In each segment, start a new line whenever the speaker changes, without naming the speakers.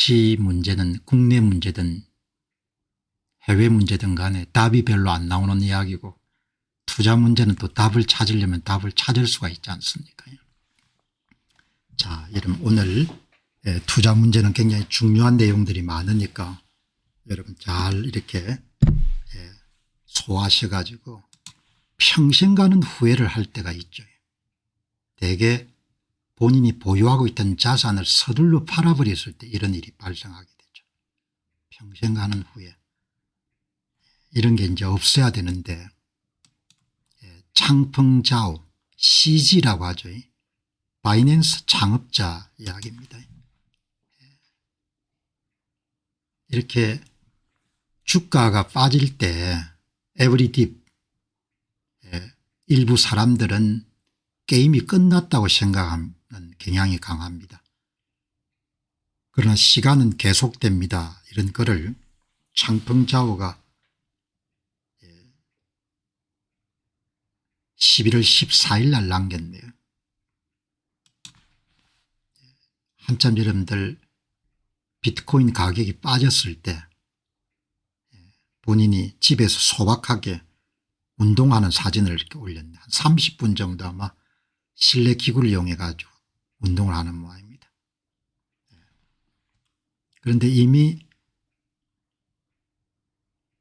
시 문제는 국내 문제든 해외 문제든 간에 답이 별로 안 나오는 이야기고, 투자 문제는 또 답을 찾으려면 답을 찾을 수가 있지 않습니까? 자, 여러분 오늘 투자 문제는 굉장히 중요한 내용들이 많으니까 여러분 잘 이렇게 소화하셔 가지고 평생 가는 후회를 할 때가 있죠. 대개 본인이 보유하고 있던 자산을 서둘러 팔아버렸을 때 이런 일이 발생하게 되죠. 평생 가는 후회. 이런 게 이제 없어야 되는데, 창펑자오 CG라고 하죠. 바이낸스 창업자 이야기입니다. 이렇게 주가가 빠질 때 에브리딥 일부 사람들은 게임이 끝났다고 생각하는 경향이 강합니다. 그러나 시간은 계속됩니다. 이런 글을 창펑자오가 11월 14일 날 남겼네요. 한참 여러분들 비트코인 가격이 빠졌을 때 본인이 집에서 소박하게 운동하는 사진을 이렇게 올렸네. 한 30분 정도 아마 실내 기구를 이용해 가지고 운동을 하는 모양입니다. 그런데 이미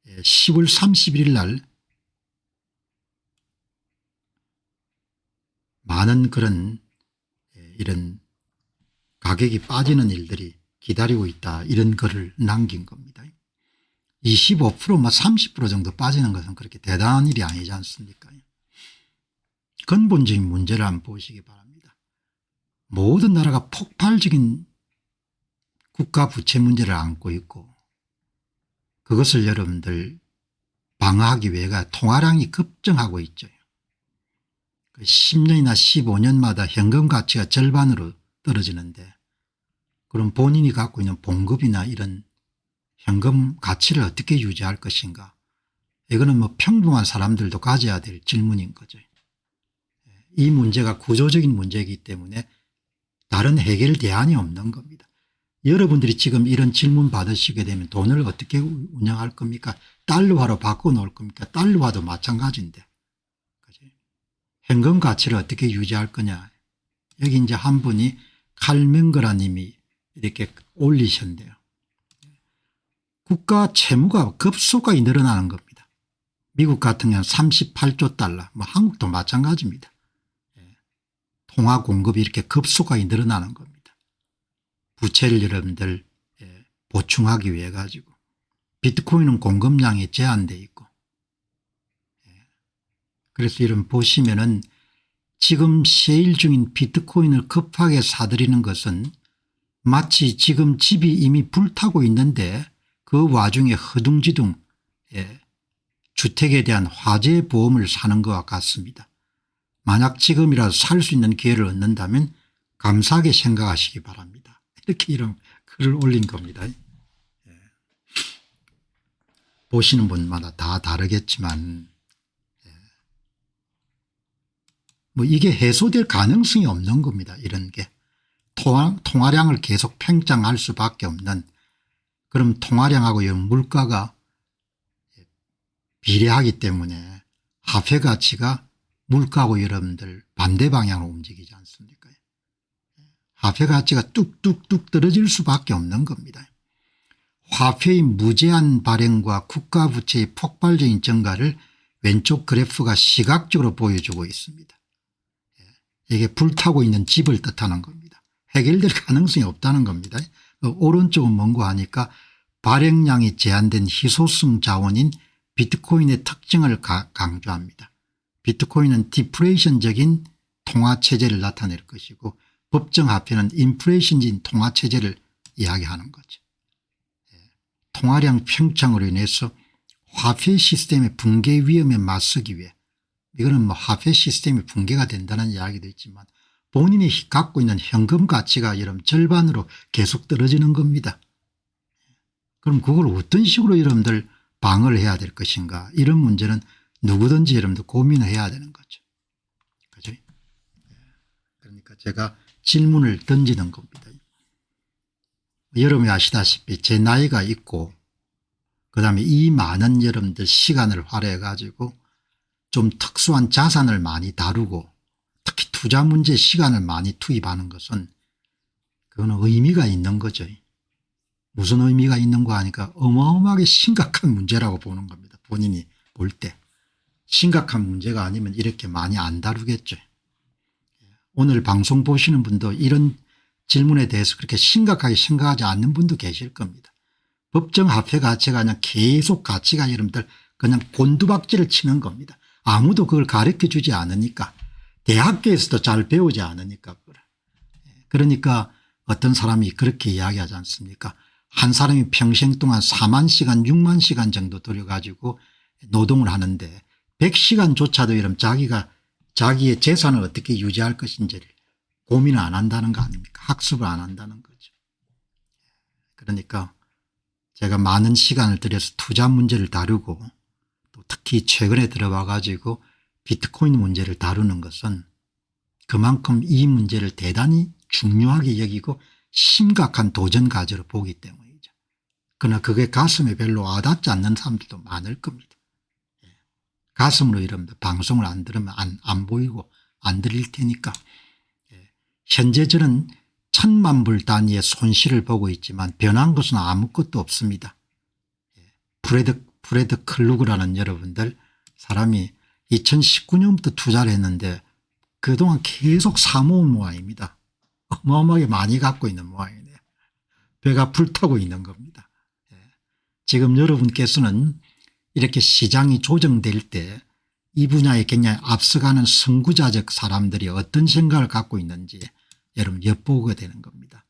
10월 31일 날 많은 그런 이런 가격이 빠지는 일들이 기다리고 있다, 이런 글을 남긴 겁니다. 25% 30% 정도 빠지는 것은 그렇게 대단한 일이 아니지 않습니까? 근본적인 문제를 한번 보시기 바랍니다. 모든 나라가 폭발적인 국가 부채 문제를 안고 있고, 그것을 여러분들 방어하기 위해가 통화량이 급증하고 있죠. 10년이나 15년마다 현금 가치가 절반으로 떨어지는데, 그럼 본인이 갖고 있는 봉급이나 이런 현금 가치를 어떻게 유지할 것인가. 이거는 뭐 평범한 사람들도 가져야 될 질문인 거죠. 이 문제가 구조적인 문제이기 때문에 다른 해결 대안이 없는 겁니다. 여러분들이 지금 이런 질문 받으시게 되면 돈을 어떻게 운영할 겁니까? 달러화로 바꿔놓을 겁니까? 달러화도 마찬가지인데. 그치? 현금 가치를 어떻게 유지할 거냐. 여기 이제 한 분이 칼명거라 님이 이렇게 올리셨는데요. 국가 채무가 급속하게 늘어나는 겁니다. 미국 같은 경우는 38조 달러, 뭐 한국도 마찬가지입니다. 통화 공급이 이렇게 급속하게 늘어나는 겁니다. 부채를 여러분들 보충하기 위해 가지고. 비트코인은 공급량이 제한되어 있고, 그래서 여러분 보시면은 지금 세일 중인 비트코인을 급하게 사들이는 것은 마치 지금 집이 이미 불타고 있는데 그 와중에 허둥지둥 주택에 대한 화재 보험을 사는 것과 같습니다. 만약 지금이라도 살 수 있는 기회를 얻는다면 감사하게 생각하시기 바랍니다. 이렇게 이런 글을 올린 겁니다. 보시는 분마다 다 다르겠지만 뭐 이게 해소될 가능성이 없는 겁니다. 이런 게 통화량을 계속 팽창할 수밖에 없는, 그럼 통화량하고 이 물가가 비례하기 때문에 화폐 가치가 물가하고 여러분들 반대 방향으로 움직이지 않습니까? 화폐 가치가 뚝뚝뚝 떨어질 수밖에 없는 겁니다. 화폐의 무제한 발행과 국가 부채의 폭발적인 증가를 왼쪽 그래프가 시각적으로 보여주고 있습니다. 이게 불타고 있는 집을 뜻하는 겁니다. 해결될 가능성이 없다는 겁니다. 오른쪽은 뭔고 하니까 발행량이 제한된 희소성 자원인 비트코인의 특징을 강조합니다. 비트코인은 디플레이션적인 통화체제를 나타낼 것이고, 법정화폐는 인플레이션적인 통화체제를 이야기하는 거죠. 통화량 팽창으로 인해서 화폐 시스템의 붕괴 위험에 맞서기 위해, 이거는 뭐 화폐 시스템이 붕괴가 된다는 이야기도 있지만 본인이 갖고 있는 현금 가치가 여러분 절반으로 계속 떨어지는 겁니다. 그럼 그걸 어떤 식으로 여러분들 방어를 해야 될 것인가, 이런 문제는 누구든지 여러분들 고민을 해야 되는 거죠. 그죠? 그러니까 제가 질문을 던지는 겁니다. 여러분이 아시다시피 제 나이가 있고 그다음에 이 많은 여러분들 시간을 활용해 가지고 좀 특수한 자산을 많이 다루고 특히 투자 문제에 시간을 많이 투입하는 것은 그거는 의미가 있는 거죠. 무슨 의미가 있는가 하니까 어마어마하게 심각한 문제라고 보는 겁니다. 본인이 볼 때. 심각한 문제가 아니면 이렇게 많이 안 다루겠죠. 오늘 방송 보시는 분도 이런 질문에 대해서 그렇게 심각하게 생각하지 않는 분도 계실 겁니다. 법정 화폐 가치가 그냥 계속 가치가 여러분들 그냥 곤두박질을 치는 겁니다. 아무도 그걸 가르쳐 주지 않으니까 대학교에서도 잘 배우지 않으니까. 그러니까 어떤 사람이 그렇게 이야기하지 않습니까? 한 사람이 평생 동안 4만 시간 6만 시간 정도 들여가지고 노동을 하는데 100시간조차도 이런 자기의 재산을 어떻게 유지할 것인지를 고민을 안 한다는 거 아닙니까? 학습을 안 한다는 거죠. 그러니까 제가 많은 시간을 들여서 투자 문제를 다루고 또 특히 최근에 들어와 가지고 비트코인 문제를 다루는 것은 그만큼 이 문제를 대단히 중요하게 여기고 심각한 도전 과제로 보기 때문이죠. 그러나 그게 가슴에 별로 와닿지 않는 사람들도 많을 겁니다. 가슴으로 이럽니다. 방송을 안 들으면 안 보이고 안 들릴 테니까. 현재 저는 1000만 불 단위의 손실을 보고 있지만 변한 것은 아무것도 없습니다. 프레드 클루그라는 여러분들 사람이 2019년부터 투자를 했는데 그동안 계속 사모은 모양입니다. 어마어마하게 많이 갖고 있는 모양이네요. 배가 불타고 있는 겁니다. 지금 여러분께서는 이렇게 시장이 조정될 때 이 분야에 굉장히 앞서가는 선구자적 사람들이 어떤 생각을 갖고 있는지 여러분 엿보게 되는 겁니다.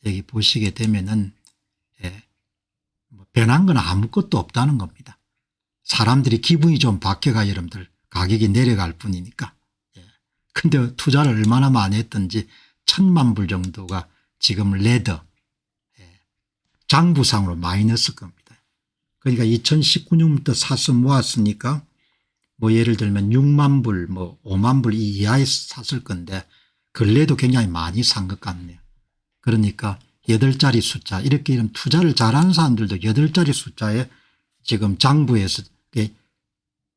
여기 보시게 되면은 변한 건 아무것도 없다는 겁니다. 사람들이 기분이 좀 바뀌어가 여러분들 가격이 내려갈 뿐이니까. 근데 투자를 얼마나 많이 했든지 1000만 불 정도가 지금 레더 장부상으로 마이너스 겁니다. 그러니까 2019년부터 사서 모았으니까 뭐 예를 들면 6만 불 뭐 5만 불 이하에서 샀을 건데 근래도 굉장히 많이 산 것 같네요. 그러니까 8자리 숫자 이렇게 이런 투자를 잘하는 사람들도 8자리 숫자에 지금 장부에서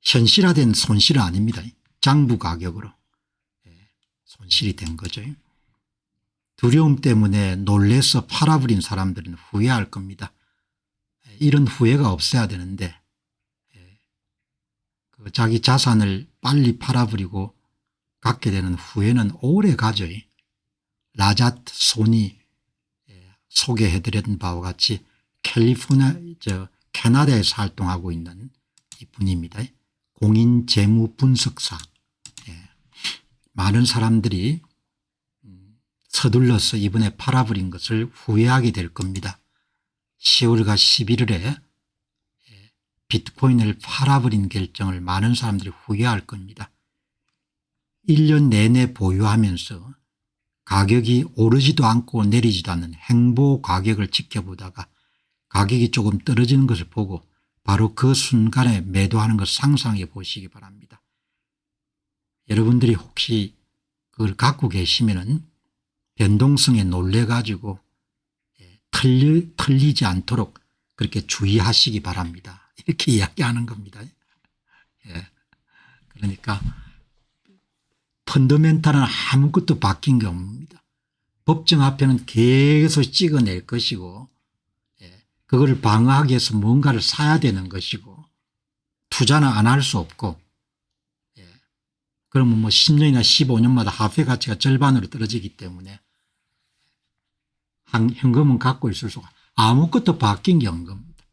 현실화된 손실은 아닙니다. 장부 가격으로 손실이 된 거죠. 두려움 때문에 놀래서 팔아버린 사람들은 후회할 겁니다. 이런 후회가 없어야 되는데 자기 자산을 빨리 팔아버리고 갖게 되는 후회는 오래 가죠. 라자트 손이 소개해드린 바와 같이 캐나다에서 활동하고 있는 이분입니다. 공인 재무 분석사. 많은 사람들이 서둘러서 이번에 팔아버린 것을 후회하게 될 겁니다. 10월과 11월에 비트코인을 팔아버린 결정을 많은 사람들이 후회할 겁니다. 1년 내내 보유하면서 가격이 오르지도 않고 내리지도 않는 행보 가격을 지켜보다가 가격이 조금 떨어지는 것을 보고 바로 그 순간에 매도하는 것을 상상해 보시기 바랍니다. 여러분들이 혹시 그걸 갖고 계시면은 변동성에 놀래 가지고 틀리지 않도록 그렇게 주의하시기 바랍니다. 이렇게 이야기하는 겁니다. 그러니까 펀더멘탈은 아무것도 바뀐 게 없습니다. 법정 화폐는 계속 찍어낼 것이고 그걸 방어하기 위해서 뭔가를 사야 되는 것이고 투자는 안 할 수 없고 그러면 뭐 10년이나 15년마다 화폐 가치가 절반으로 떨어지기 때문에 현금은 갖고 있을 수가 아무것도 바뀐 게 없는 겁니다.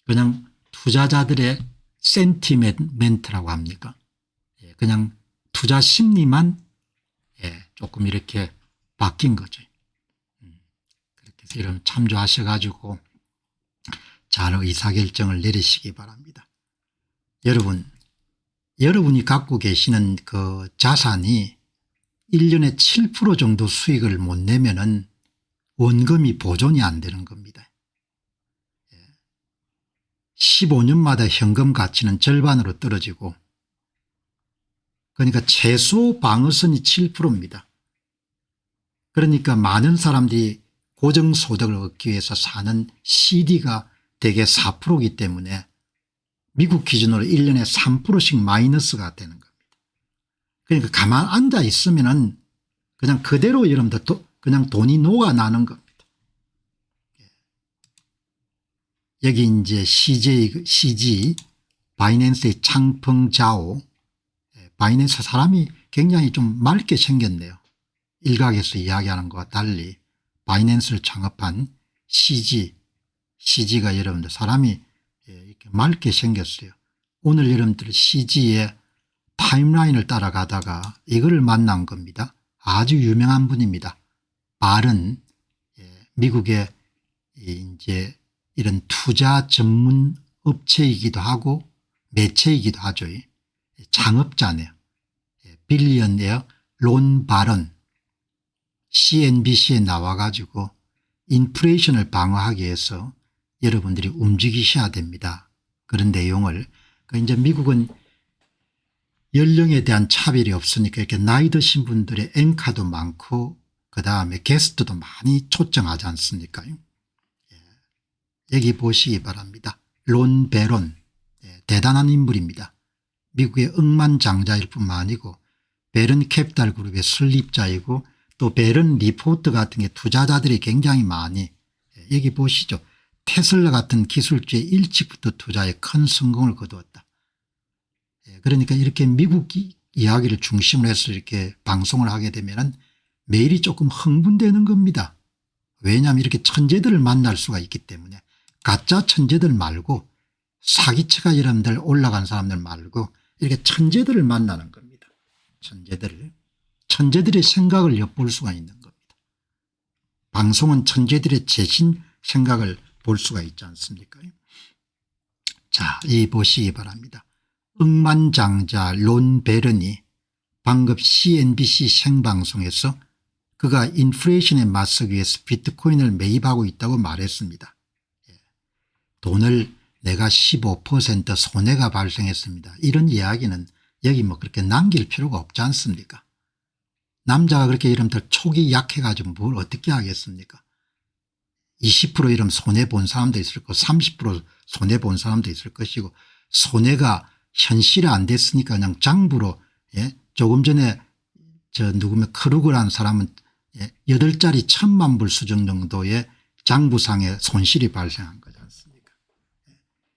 그냥 투자자들의 센티멘트라고 합니까? 그냥 투자 심리만 조금 이렇게 바뀐 거죠. 그렇게 해서 이런 참조하셔 가지고 잘 의사결정을 내리시기 바랍니다. 여러분이 갖고 계시는 그 자산이 1년에 7% 정도 수익을 못 내면은 원금이 보존이 안 되는 겁니다. 15년마다 현금 가치는 절반으로 떨어지고 그러니까 최소 방어선이 7%입니다. 그러니까 많은 사람들이 고정소득을 얻기 위해서 사는 CD가 대개 4%이기 때문에 미국 기준으로 1년에 3%씩 마이너스가 되는 겁니다. 그러니까 가만 앉아 있으면은 그냥 그대로 여러분들 그냥 돈이 녹아나는 겁니다. 여기 이제 CG 바이낸스의 창펑자오, 바이낸스 사람이 굉장히 좀 맑게 생겼네요. 일각에서 이야기하는 것과 달리 바이낸스를 창업한 CG가 여러분들 사람이 이렇게 맑게 생겼어요. 오늘 여러분들 CG의 타임라인을 따라가다가 이거를 만난 겁니다. 아주 유명한 분입니다. 바른 미국의 이제 이런 투자 전문 업체이기도 하고 매체이기도 하죠. 창업자네요. 빌리언웨어 론 바런 CNBC에 나와 가지고 인플레이션을 방어하기 위해서 여러분들이 움직이셔야 됩니다. 그런 내용을 이제 미국은 연령에 대한 차별이 없으니까 이렇게 나이 드신 분들의 앵커도 많고 그다음에 게스트도 많이 초청하지 않습니까? 여기 보시기 바랍니다. 론 베론 대단한 인물입니다. 미국의 억만장자일 뿐만 아니고 베런 캐피탈 그룹의 설립자이고 또 베런 리포트 같은 게 투자자들이 굉장히 많이 여기 보시죠. 테슬라 같은 기술주에 일찍부터 투자에 큰 성공을 거두었다. 그러니까 이렇게 미국 이야기를 중심으로 해서 이렇게 방송을 하게 되면 매일이 조금 흥분되는 겁니다. 왜냐하면 이렇게 천재들을 만날 수가 있기 때문에 가짜 천재들 말고 사기치가 여러분들 올라간 사람들 말고 이렇게 천재들을 만나는 겁니다. 천재들의 생각을 엿볼 수가 있는 겁니다. 방송은 천재들의 재신 생각을 볼 수가 있지 않습니까? 자, 이 보시기 바랍니다. 억만장자 론 베런이 방금 CNBC 생방송에서 그가 인플레이션에 맞서기 위해서 비트코인을 매입하고 있다고 말했습니다. 돈을 내가 15% 손해가 발생했습니다. 이런 이야기는 여기 뭐 그렇게 남길 필요가 없지 않습니까? 남자가 그렇게 이러면 촉이 약해가지고 뭘 어떻게 하겠습니까? 20% 이러면 손해본 사람도 있을 거고 30% 손해본 사람도 있을 것이고 손해가 현실화 안 됐으니까 그냥 장부로 조금 전에 누구면 크루그라는 사람은 8자리 1,000만 불 수준 정도의 장부상의 손실이 발생한 거지 않습니까?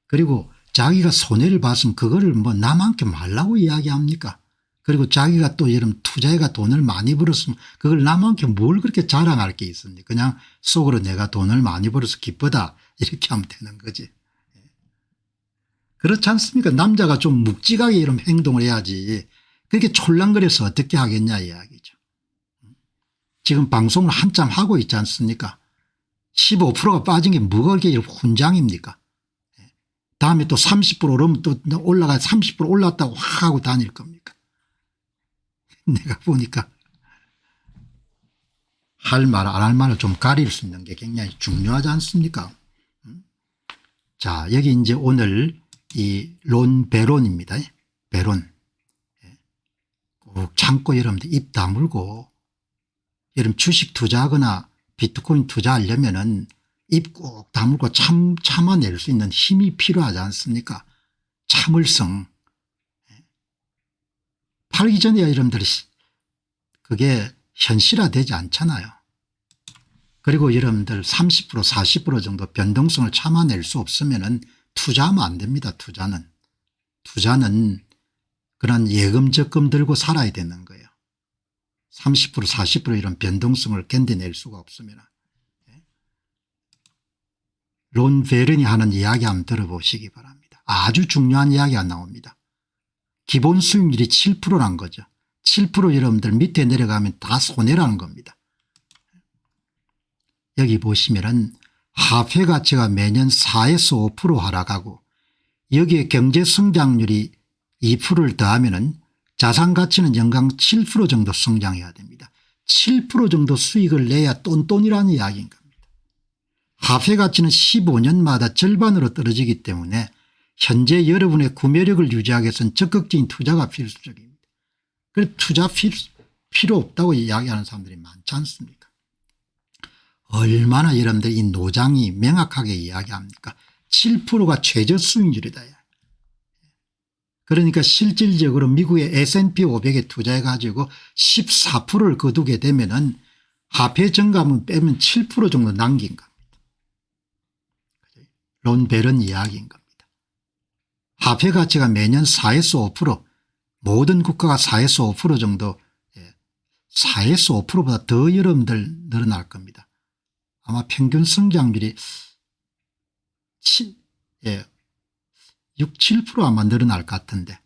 그리고 자기가 손해를 봤으면 그거를 뭐 남한테 말라고 이야기합니까? 그리고 자기가 또 이런 투자해가 돈을 많이 벌었으면 그걸 남한테 뭘 그렇게 자랑할 게 있습니까? 그냥 속으로 내가 돈을 많이 벌어서 기쁘다 이렇게 하면 되는 거지. 그렇지 않습니까? 남자가 좀 묵직하게 이런 행동을 해야지 그렇게 촐랑거려서 어떻게 하겠냐 이야기죠. 지금 방송을 한참 하고 있지 않습니까? 15%가 빠진 게 뭐가 그렇게 훈장입니까? 다음에 또 30% 오르면 또 올라가 30% 올랐다고 확 하고 다닐 겁니까? 내가 보니까 할 말 안 할 말을 좀 가릴 수 있는 게 굉장히 중요하지 않습니까? 자, 여기 이제 오늘 이 론 베론입니다. 베론. 꼭 참고 여러분들 입 다물고 여러분 주식 투자하거나 비트코인 투자하려면은 입 꼭 다물고 참아낼 수 있는 힘이 필요하지 않습니까? 참을성. 팔기 전에 여러분들이 그게 현실화되지 않잖아요. 그리고 여러분들 30% 40% 정도 변동성을 참아낼 수 없으면 투자하면 안 됩니다. 투자는 그런 예금 적금 들고 살아야 되는 거예요. 30% 40% 이런 변동성을 견뎌낼 수가 없으면. 론 베른이 하는 이야기 한번 들어보시기 바랍니다. 아주 중요한 이야기가 나옵니다. 기본 수익률이 7%란 거죠. 7% 여러분들 밑에 내려가면 다 손해라는 겁니다. 여기 보시면은 화폐 가치가 매년 4에서 5% 하락하고 여기에 경제 성장률이 2%를 더하면은 자산 가치는 연간 7% 정도 성장해야 됩니다. 7% 정도 수익을 내야 똔똔이라는 이야기인 겁니다. 화폐 가치는 15년마다 절반으로 떨어지기 때문에 현재 여러분의 구매력을 유지하기 위해서는 적극적인 투자가 필수적입니다. 그래서 투자 필요 없다고 이야기하는 사람들이 많지 않습니까? 얼마나 여러분들 이 노장이 명확하게 이야기합니까? 7%가 최저 수익률이다. 그러니까 실질적으로 미국의 S&P 500에 투자해 가지고 14%를 거두게 되면은 화폐 정감은 빼면 7% 정도 남긴 겁니다. 론 벨은 이야기인 겁니다. 화폐 가치가 매년 4에서 5% 모든 국가가 4에서 5% 정도 4에서 5%보다 더 여러분들 늘어날 겁니다. 아마 평균 성장률이 6, 7% 아마 늘어날 것 같은데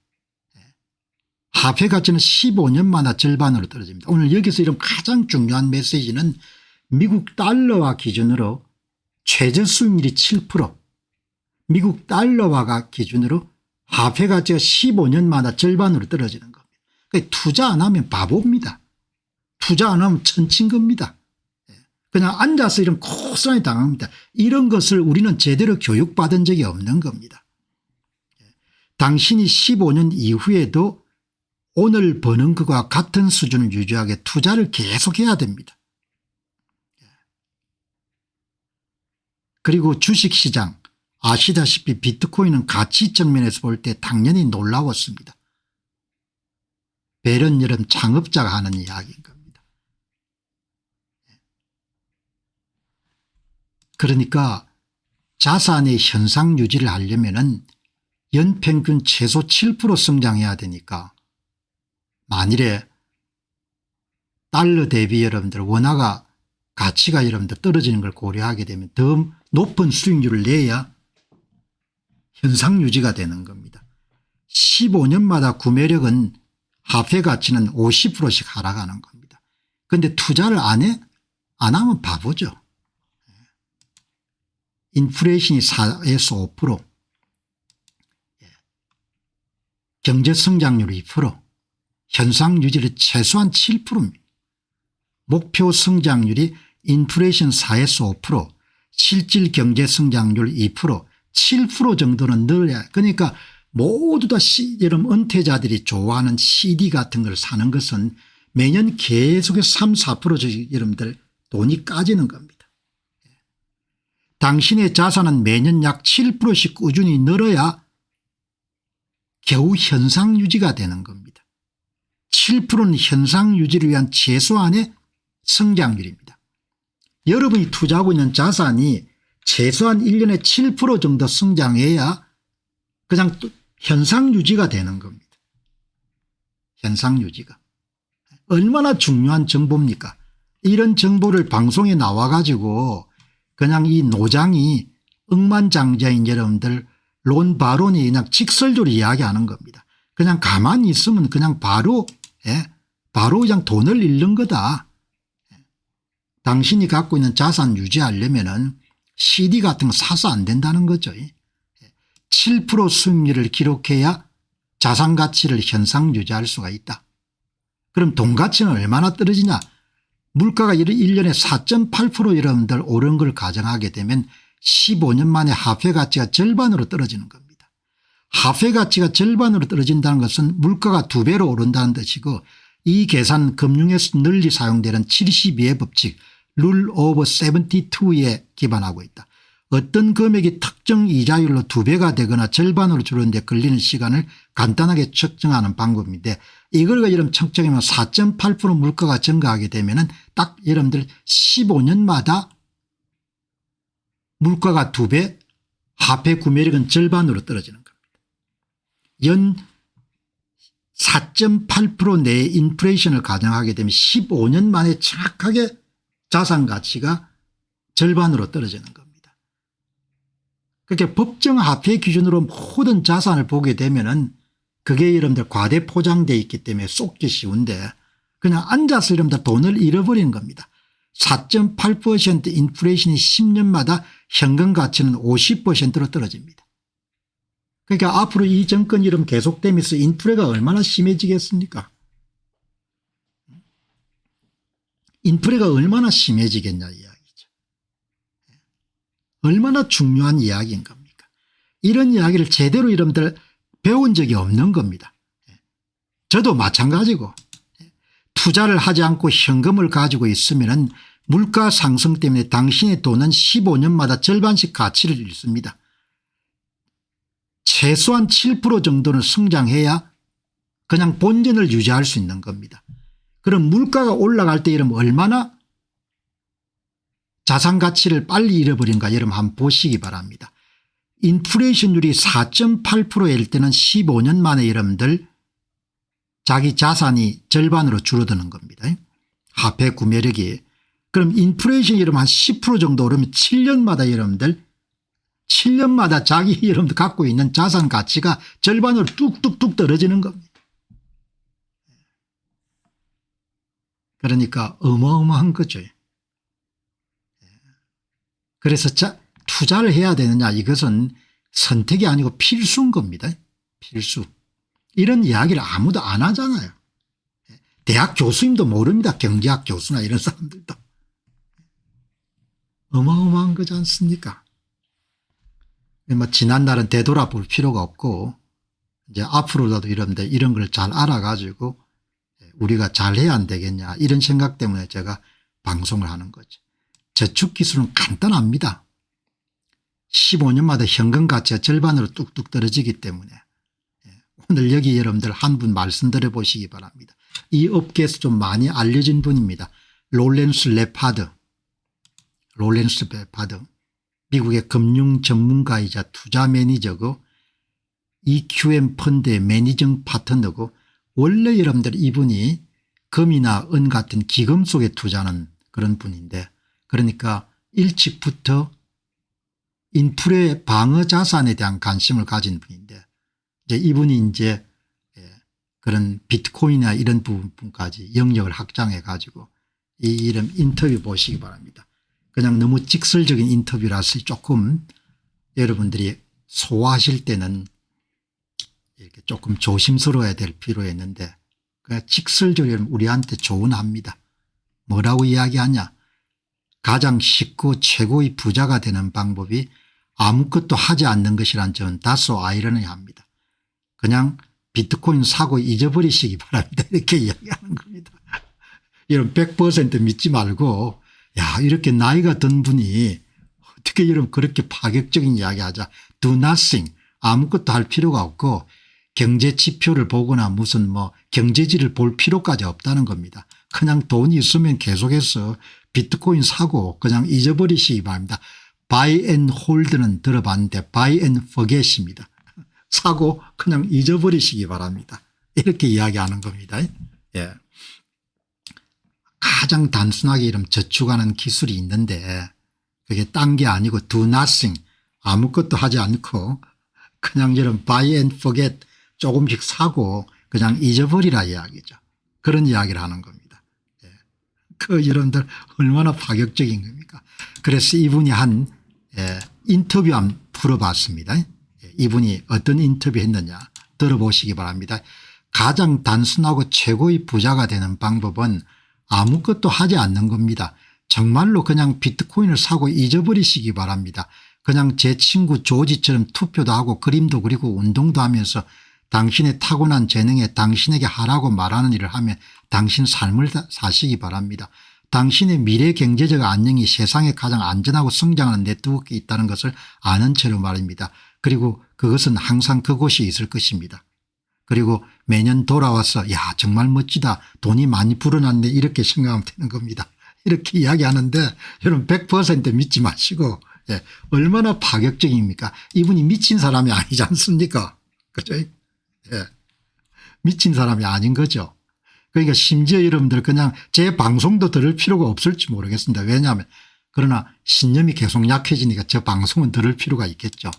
화폐 가치는 15년마다 절반으로 떨어집니다. 오늘 여기서 이런 가장 중요한 메시지는 미국 달러화 기준으로 최저 수익률이 7% 미국 달러화가 기준으로 화폐 가치가 15년마다 절반으로 떨어지는 겁니다. 그러니까 투자 안 하면 바보입니다. 투자 안 하면 천친 겁니다. 그냥 앉아서 이런 고스란히 당합니다. 이런 것을 우리는 제대로 교육받은 적이 없는 겁니다. 당신이 15년 이후에도 오늘 버는 것과 같은 수준을 유지하게 투자를 계속해야 됩니다. 그리고 주식시장 아시다시피 비트코인은 가치 측면에서 볼 때 당연히 놀라웠습니다. 벨은 여러분 창업자가 하는 이야기인 겁니다. 그러니까 자산의 현상 유지를 하려면은 연평균 최소 7% 성장해야 되니까 만일에 달러 대비 여러분들 원화가 가치가 여러분들 떨어지는 걸 고려하게 되면 더 높은 수익률을 내야 현상 유지가 되는 겁니다. 15년마다 구매력은 화폐 가치는 50%씩 하락하는 겁니다. 그런데 투자를 안 하면 바보죠. 인플레이션이 4에서 5%, 경제성장률 2%, 현상 유지율이 최소한 7%입니다. 목표 성장률이 인플레이션 4에서 5%, 실질 경제성장률 2%, 7% 정도는 늘어야 그러니까 모두 다 여러분 은퇴자들이 좋아하는 CD 같은 걸 사는 것은 매년 계속해서 3, 4% 여러분들 돈이 까지는 겁니다. 당신의 자산은 매년 약 7%씩 꾸준히 늘어야 겨우 현상 유지가 되는 겁니다. 7%는 현상 유지를 위한 최소한의 성장률입니다. 여러분이 투자하고 있는 자산이 최소한 1년에 7% 정도 성장해야 그냥 또 현상 유지가 되는 겁니다. 현상 유지가. 얼마나 중요한 정보입니까? 이런 정보를 방송에 나와 가지고 그냥 이 노장이 억만장자인 여러분들 론 바론이 그냥 직설적으로 이야기하는 겁니다. 그냥 가만히 있으면 그냥 바로 그냥 돈을 잃는 거다. 당신이 갖고 있는 자산 유지하려면은 CD 같은 거 사서 안 된다는 거죠. 7% 수익률을 기록해야 자산 가치를 현상 유지할 수가 있다. 그럼 돈 가치는 얼마나 떨어지냐. 물가가 1년에 4.8% 여러분들 오른 걸 가정하게 되면 15년 만에 화폐 가치가 절반으로 떨어지는 겁니다. 화폐 가치가 절반으로 떨어진다는 것은 물가가 2배로 오른다는 뜻이고 이 계산 금융에서 널리 사용되는 72의 법칙 룰 오브 72에 기반하고 있다. 어떤 금액이 특정 이자율로 2배가 되거나 절반으로 줄어드는 데 걸리는 시간을 간단하게 측정하는 방법인데 이걸 여러분 측정하면 4.8% 물가가 증가하게 되면 딱 여러분들 15년마다 물가가 2배 화폐 구매력은 절반으로 떨어지는 겁니다. 연 4.8% 내의 인플레이션을 가정하게 되면 15년 만에 정확하게 자산 가치가 절반으로 떨어지는 겁니다. 그렇게 법정 화폐 기준으로 모든 자산을 보게 되면은 그게 여러분들 과대 포장되어 있기 때문에 쏙기 쉬운데 그냥 앉아서 여러분들 돈을 잃어버리는 겁니다. 4.8% 인플레이션이 10년마다 현금 가치는 50%로 떨어집니다. 그러니까 앞으로 이 정권 이름 계속되면서 인플레가 얼마나 심해지겠습니까? 인플레가 얼마나 심해지겠냐 이야기죠. 얼마나 중요한 이야기인 겁니까? 이런 이야기를 제대로 여러분들 배운 적이 없는 겁니다. 저도 마찬가지고 투자를 하지 않고 현금을 가지고 있으면 물가 상승 때문에 당신의 돈은 15년마다 절반씩 가치를 잃습니다. 최소한 7% 정도는 성장해야 그냥 본전을 유지할 수 있는 겁니다. 그럼 물가가 올라갈 때 이러면 얼마나 자산 가치를 빨리 잃어버린가 여러분 한번 보시기 바랍니다. 인플레이션율이 4.8%일 때는 15년 만에 여러분들 자기 자산이 절반으로 줄어드는 겁니다. 화폐 구매력이. 그럼 인플레이션이 여러분 한 10% 정도 오르면 7년마다 여러분들 7년마다 자기 여러분들 갖고 있는 자산 가치가 절반으로 뚝뚝뚝 떨어지는 겁니다. 그러니까 어마어마한 거죠. 그래서 투자를 해야 되느냐 이것은 선택이 아니고 필수인 겁니다. 필수. 이런 이야기를 아무도 안 하잖아요. 대학 교수님도 모릅니다. 경제학 교수나 이런 사람들도. 어마어마한 거지 않습니까? 뭐 지난날은 되돌아볼 필요가 없고 이제 앞으로라도 이런 걸 잘 알아가지고 우리가 잘해야 안 되겠냐 이런 생각 때문에 제가 방송을 하는 거죠. 저축기술은 간단합니다. 15년마다 현금 가치가 절반으로 뚝뚝 떨어지기 때문에 오늘 여기 여러분들 한 분 말씀드려 보시기 바랍니다. 이 업계에서 좀 많이 알려진 분입니다. 롤렌스 레파드. 미국의 금융 전문가이자 투자 매니저고 EQM 펀드의 매니징 파트너고 원래 여러분들 이분이 금이나 은 같은 기금 속에 투자하는 그런 분인데 그러니까 일찍부터 인플레 방어 자산에 대한 관심을 가진 분인데 이제 이분이 이제 그런 비트코인이나 이런 부분까지 영역을 확장해 가지고 이 이름 인터뷰 보시기 바랍니다. 그냥 너무 직설적인 인터뷰라서 조금 여러분들이 소화하실 때는 이렇게 조금 조심스러워야 될 필요가 있는데 그냥 직설적으로 우리한테 조언합니다. 뭐라고 이야기하냐. 가장 쉽고 최고의 부자가 되는 방법이 아무것도 하지 않는 것이란 점은 다소 아이러니합니다. 그냥 비트코인 사고 잊어버리시기 바랍니다. 이렇게 이야기하는 겁니다. 여러분 100% 믿지 말고 야 이렇게 나이가 든 분이 어떻게 여러분 그렇게 파격적인 이야기하자. Do nothing. 아무것도 할 필요가 없고 경제 지표를 보거나 무슨 뭐 경제지를 볼 필요까지 없다는 겁니다. 그냥 돈이 있으면 계속해서 비트코인 사고 그냥 잊어버리시기 바랍니다. Buy and hold는 들어봤는데 buy and forget입니다. 사고 그냥 잊어버리시기 바랍니다. 이렇게 이야기하는 겁니다. 예. 가장 단순하게 이름 저축하는 기술이 있는데 그게 딴 게 아니고 do nothing 아무것도 하지 않고 그냥 이런 buy and forget 조금씩 사고 그냥 잊어버리라 이야기죠. 그런 이야기를 하는 겁니다. 예. 그 여러분들 얼마나 파격적인 겁니까. 그래서 이분이 한 인터뷰 한번 풀어봤습니다. 이분이 어떤 인터뷰 했느냐 들어보시기 바랍니다. 가장 단순하고 최고의 부자가 되는 방법은 아무것도 하지 않는 겁니다. 정말로 그냥 비트코인을 사고 잊어버리시기 바랍니다. 그냥 제 친구 조지처럼 투표도 하고 그림도 그리고 운동도 하면서 당신의 타고난 재능에 당신에게 하라고 말하는 일을 하면 당신 삶을 사시기 바랍니다. 당신의 미래 경제적 안녕이 세상에 가장 안전하고 성장하는 네트워크에 있다는 것을 아는 채로 말입니다. 그리고 그것은 항상 그곳이 있을 것입니다. 그리고 매년 돌아와서 야 정말 멋지다 돈이 많이 불어났네 이렇게 생각하면 되는 겁니다. 이렇게 이야기하는데 여러분 100% 믿지 마시고 얼마나 파격적입니까. 이분이 미친 사람이 아니지 않습니까. 그죠? 미친 사람이 아닌 거죠. 그러니까 심지어 여러분들 그냥 제 방송도 들을 필요가 없을지 모르겠습니다. 왜냐하면 그러나 신념이 계속 약해지니까 저 방송은 들을 필요가 있겠죠.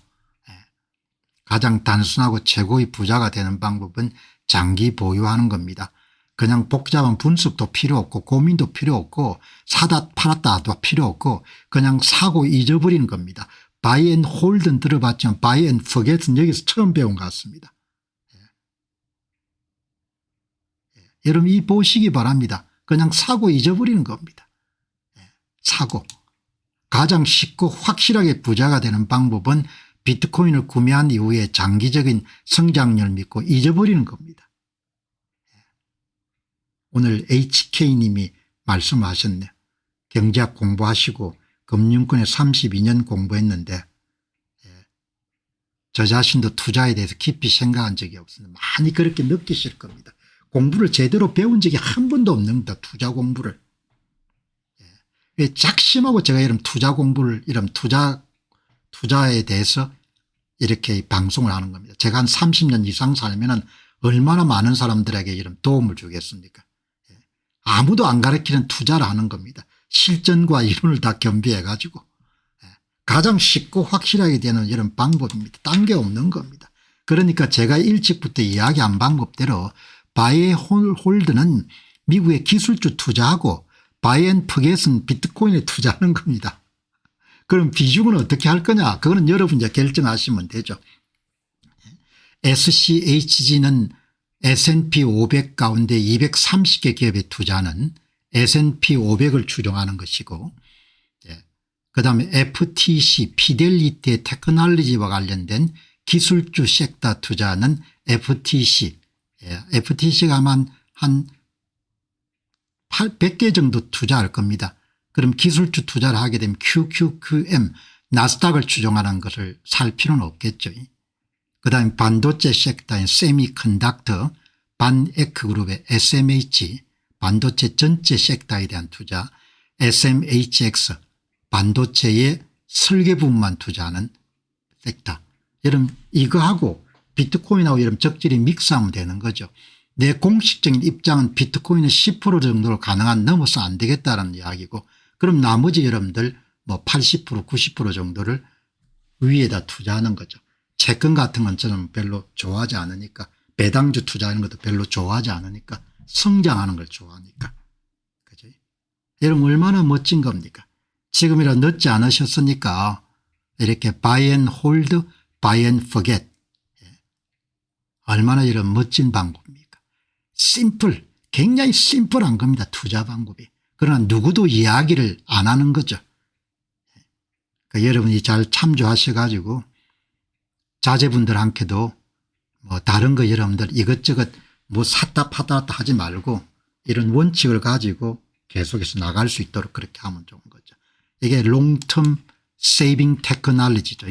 가장 단순하고 최고의 부자가 되는 방법은 장기 보유하는 겁니다. 그냥 복잡한 분석도 필요 없고 고민도 필요 없고 사다 팔았다도 필요 없고 그냥 사고 잊어버리는 겁니다. Buy and hold는 들어봤지만 buy and forget은 여기서 처음 배운 것 같습니다. 여러분 이 보시기 바랍니다. 그냥 사고 잊어버리는 겁니다. 사고. 가장 쉽고 확실하게 부자가 되는 방법은 비트코인을 구매한 이후에 장기적인 성장률을 믿고 잊어버리는 겁니다. 오늘 HK님이 말씀하셨네. 경제학 공부하시고 금융권에 32년 공부했는데 저 자신도 투자에 대해서 깊이 생각한 적이 없습니다. 많이 그렇게 느끼실 겁니다. 공부를 제대로 배운 적이 한 번도 없는다. 투자 공부를. 작심하고 제가 이런 투자 공부를 이런 투자에 대해서 이렇게 방송을 하는 겁니다. 제가 한 30년 이상 살면은 얼마나 많은 사람들에게 이런 도움을 주겠습니까? 아무도 안 가르치는 투자를 하는 겁니다. 실전과 이론을 다 겸비해 가지고 가장 쉽고 확실하게 되는 이런 방법입니다. 딴 게 없는 겁니다. 그러니까 제가 일찍부터 이야기한 방법대로 바이앤홀드는 미국의 기술주 투자하고 바이앤포겟은 비트코인에 투자하는 겁니다. 그럼 비중은 어떻게 할 거냐? 그거는 여러분 이제 결정하시면 되죠. SCHG는 S&P 500 가운데 230개 기업에 투자하는 S&P 500을 추종하는 것이고 그다음에 FTC 피델리티 테크놀로지와 관련된 기술주 섹터 투자하는 FTC FTC가 아마 한 100개 정도 투자할 겁니다. 그럼 기술주 투자를 하게 되면 QQQM 나스닥을 추종하는 것을 살 필요는 없겠죠. 그다음에 반도체 섹터인 세미컨덕터 반에크그룹의 SMH 반도체 전체 섹터에 대한 투자 SMHX 반도체의 설계 부분만 투자하는 섹터. 여러분 이거하고 비트코인하고 여러분 적절히 믹스하면 되는 거죠. 내 공식적인 입장은 비트코인은 10% 정도로 가능한 넘어서 안 되겠다는 이야기고 그럼 나머지 여러분들 뭐 80% 90% 정도를 위에다 투자하는 거죠. 채권 같은 건 저는 별로 좋아하지 않으니까 배당주 투자하는 것도 별로 좋아하지 않으니까 성장하는 걸 좋아하니까. 그죠? 여러분 얼마나 멋진 겁니까? 지금이라 늦지 않으셨으니까 이렇게 buy and hold, buy and forget. 얼마나 이런 멋진 방법입니까? 심플, 굉장히 심플한 겁니다. 투자 방법이. 그러나 누구도 이야기를 안 하는 거죠. 그러니까 여러분이 잘 참조하셔 가지고 자제분들한테도 뭐 다른 거 여러분들 이것저것 뭐 샀다 파다 하지 말고 이런 원칙을 가지고 계속해서 나갈 수 있도록 그렇게 하면 좋은 거죠. 이게 롱텀 세이빙 테크놀로지죠.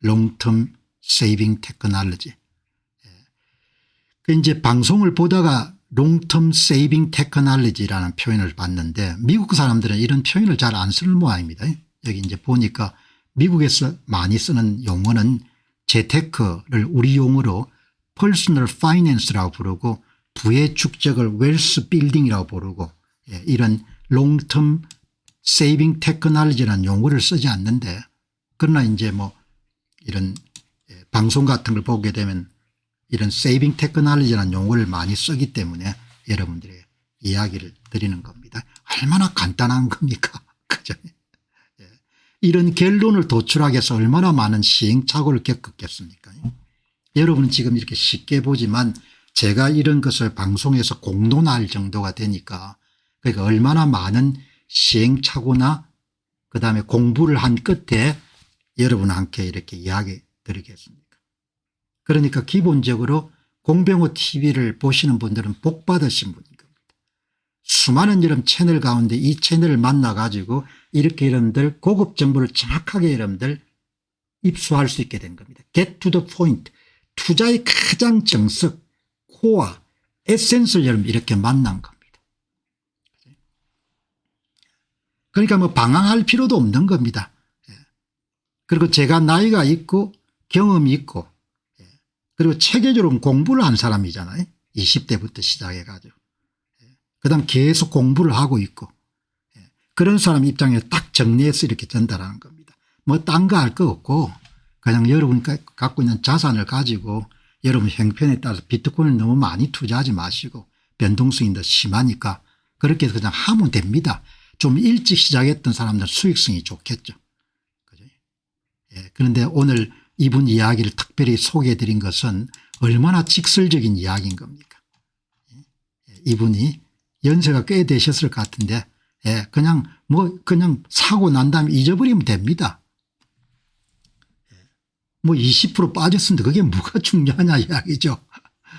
롱텀 세이빙 테크놀로지. 그 이제 방송을 보다가 롱텀 세이빙 테크놀로지라는 표현을 봤는데 미국 사람들은 이런 표현을 잘 안 쓰는 모양입니다. 여기 이제 보니까 미국에서 많이 쓰는 용어는 재테크를 우리 용어로 퍼스널 파이낸스라고 부르고 부의 축적을 웰스 빌딩이라고 부르고 이런 롱텀 세이빙 테크놀로지라는 용어를 쓰지 않는데 그러나 이제 뭐 이런 방송 같은 걸 보게 되면 이런 세이빙 테크놀로지라는 용어를 많이 쓰기 때문에 여러분들의 이야기를 드리는 겁니다. 얼마나 간단한 겁니까? 그죠? 이런 결론을 도출하기 위해서 얼마나 많은 시행착오를 겪었겠습니까? 여러분은 지금 이렇게 쉽게 보지만 제가 이런 것을 방송에서 공론화할 정도가 되니까 그러니까 얼마나 많은 시행착오나 그다음에 공부를 한 끝에 여러분한테 이렇게 이야기 드리겠습니까? 그러니까 기본적으로 공병호 TV를 보시는 분들은 복 받으신 분인 겁니다. 수많은 여러분 채널 가운데 이 채널을 만나 가지고 이렇게 여러분들 고급 정보를 정확하게 여러분들 입수할 수 있게 된 겁니다. Get to the point. 투자의 가장 정석, 코어, 에센스를 여러분 이렇게 만난 겁니다. 그러니까 뭐 방황할 필요도 없는 겁니다. 그리고 제가 나이가 있고 경험이 있고 그리고 체계적으로 공부를 한 사람이잖아요. 20대부터 시작해 가지고. 그다음 계속 공부를 하고 있고 그런 사람 입장에 딱 정리해서 이렇게 전달하는 겁니다. 뭐 딴 거 할 거 없고 그냥 여러분 갖고 있는 자산을 가지고 여러분 형편에 따라서 비트코인을 너무 많이 투자하지 마시고 변동성이 더 심하니까 그렇게 해서 그냥 하면 됩니다. 좀 일찍 시작했던 사람들 수익성이 좋겠죠. 그죠? 그런데 오늘 이분 이야기를 특별히 소개해 드린 것은 얼마나 직설적인 이야기인 겁니까? 이분이 연세가 꽤 되셨을 것 같은데 그냥 사고 난 다음에 잊어버리면 됩니다. 뭐 20% 빠졌는데 그게 뭐가 중요하냐 이야기죠.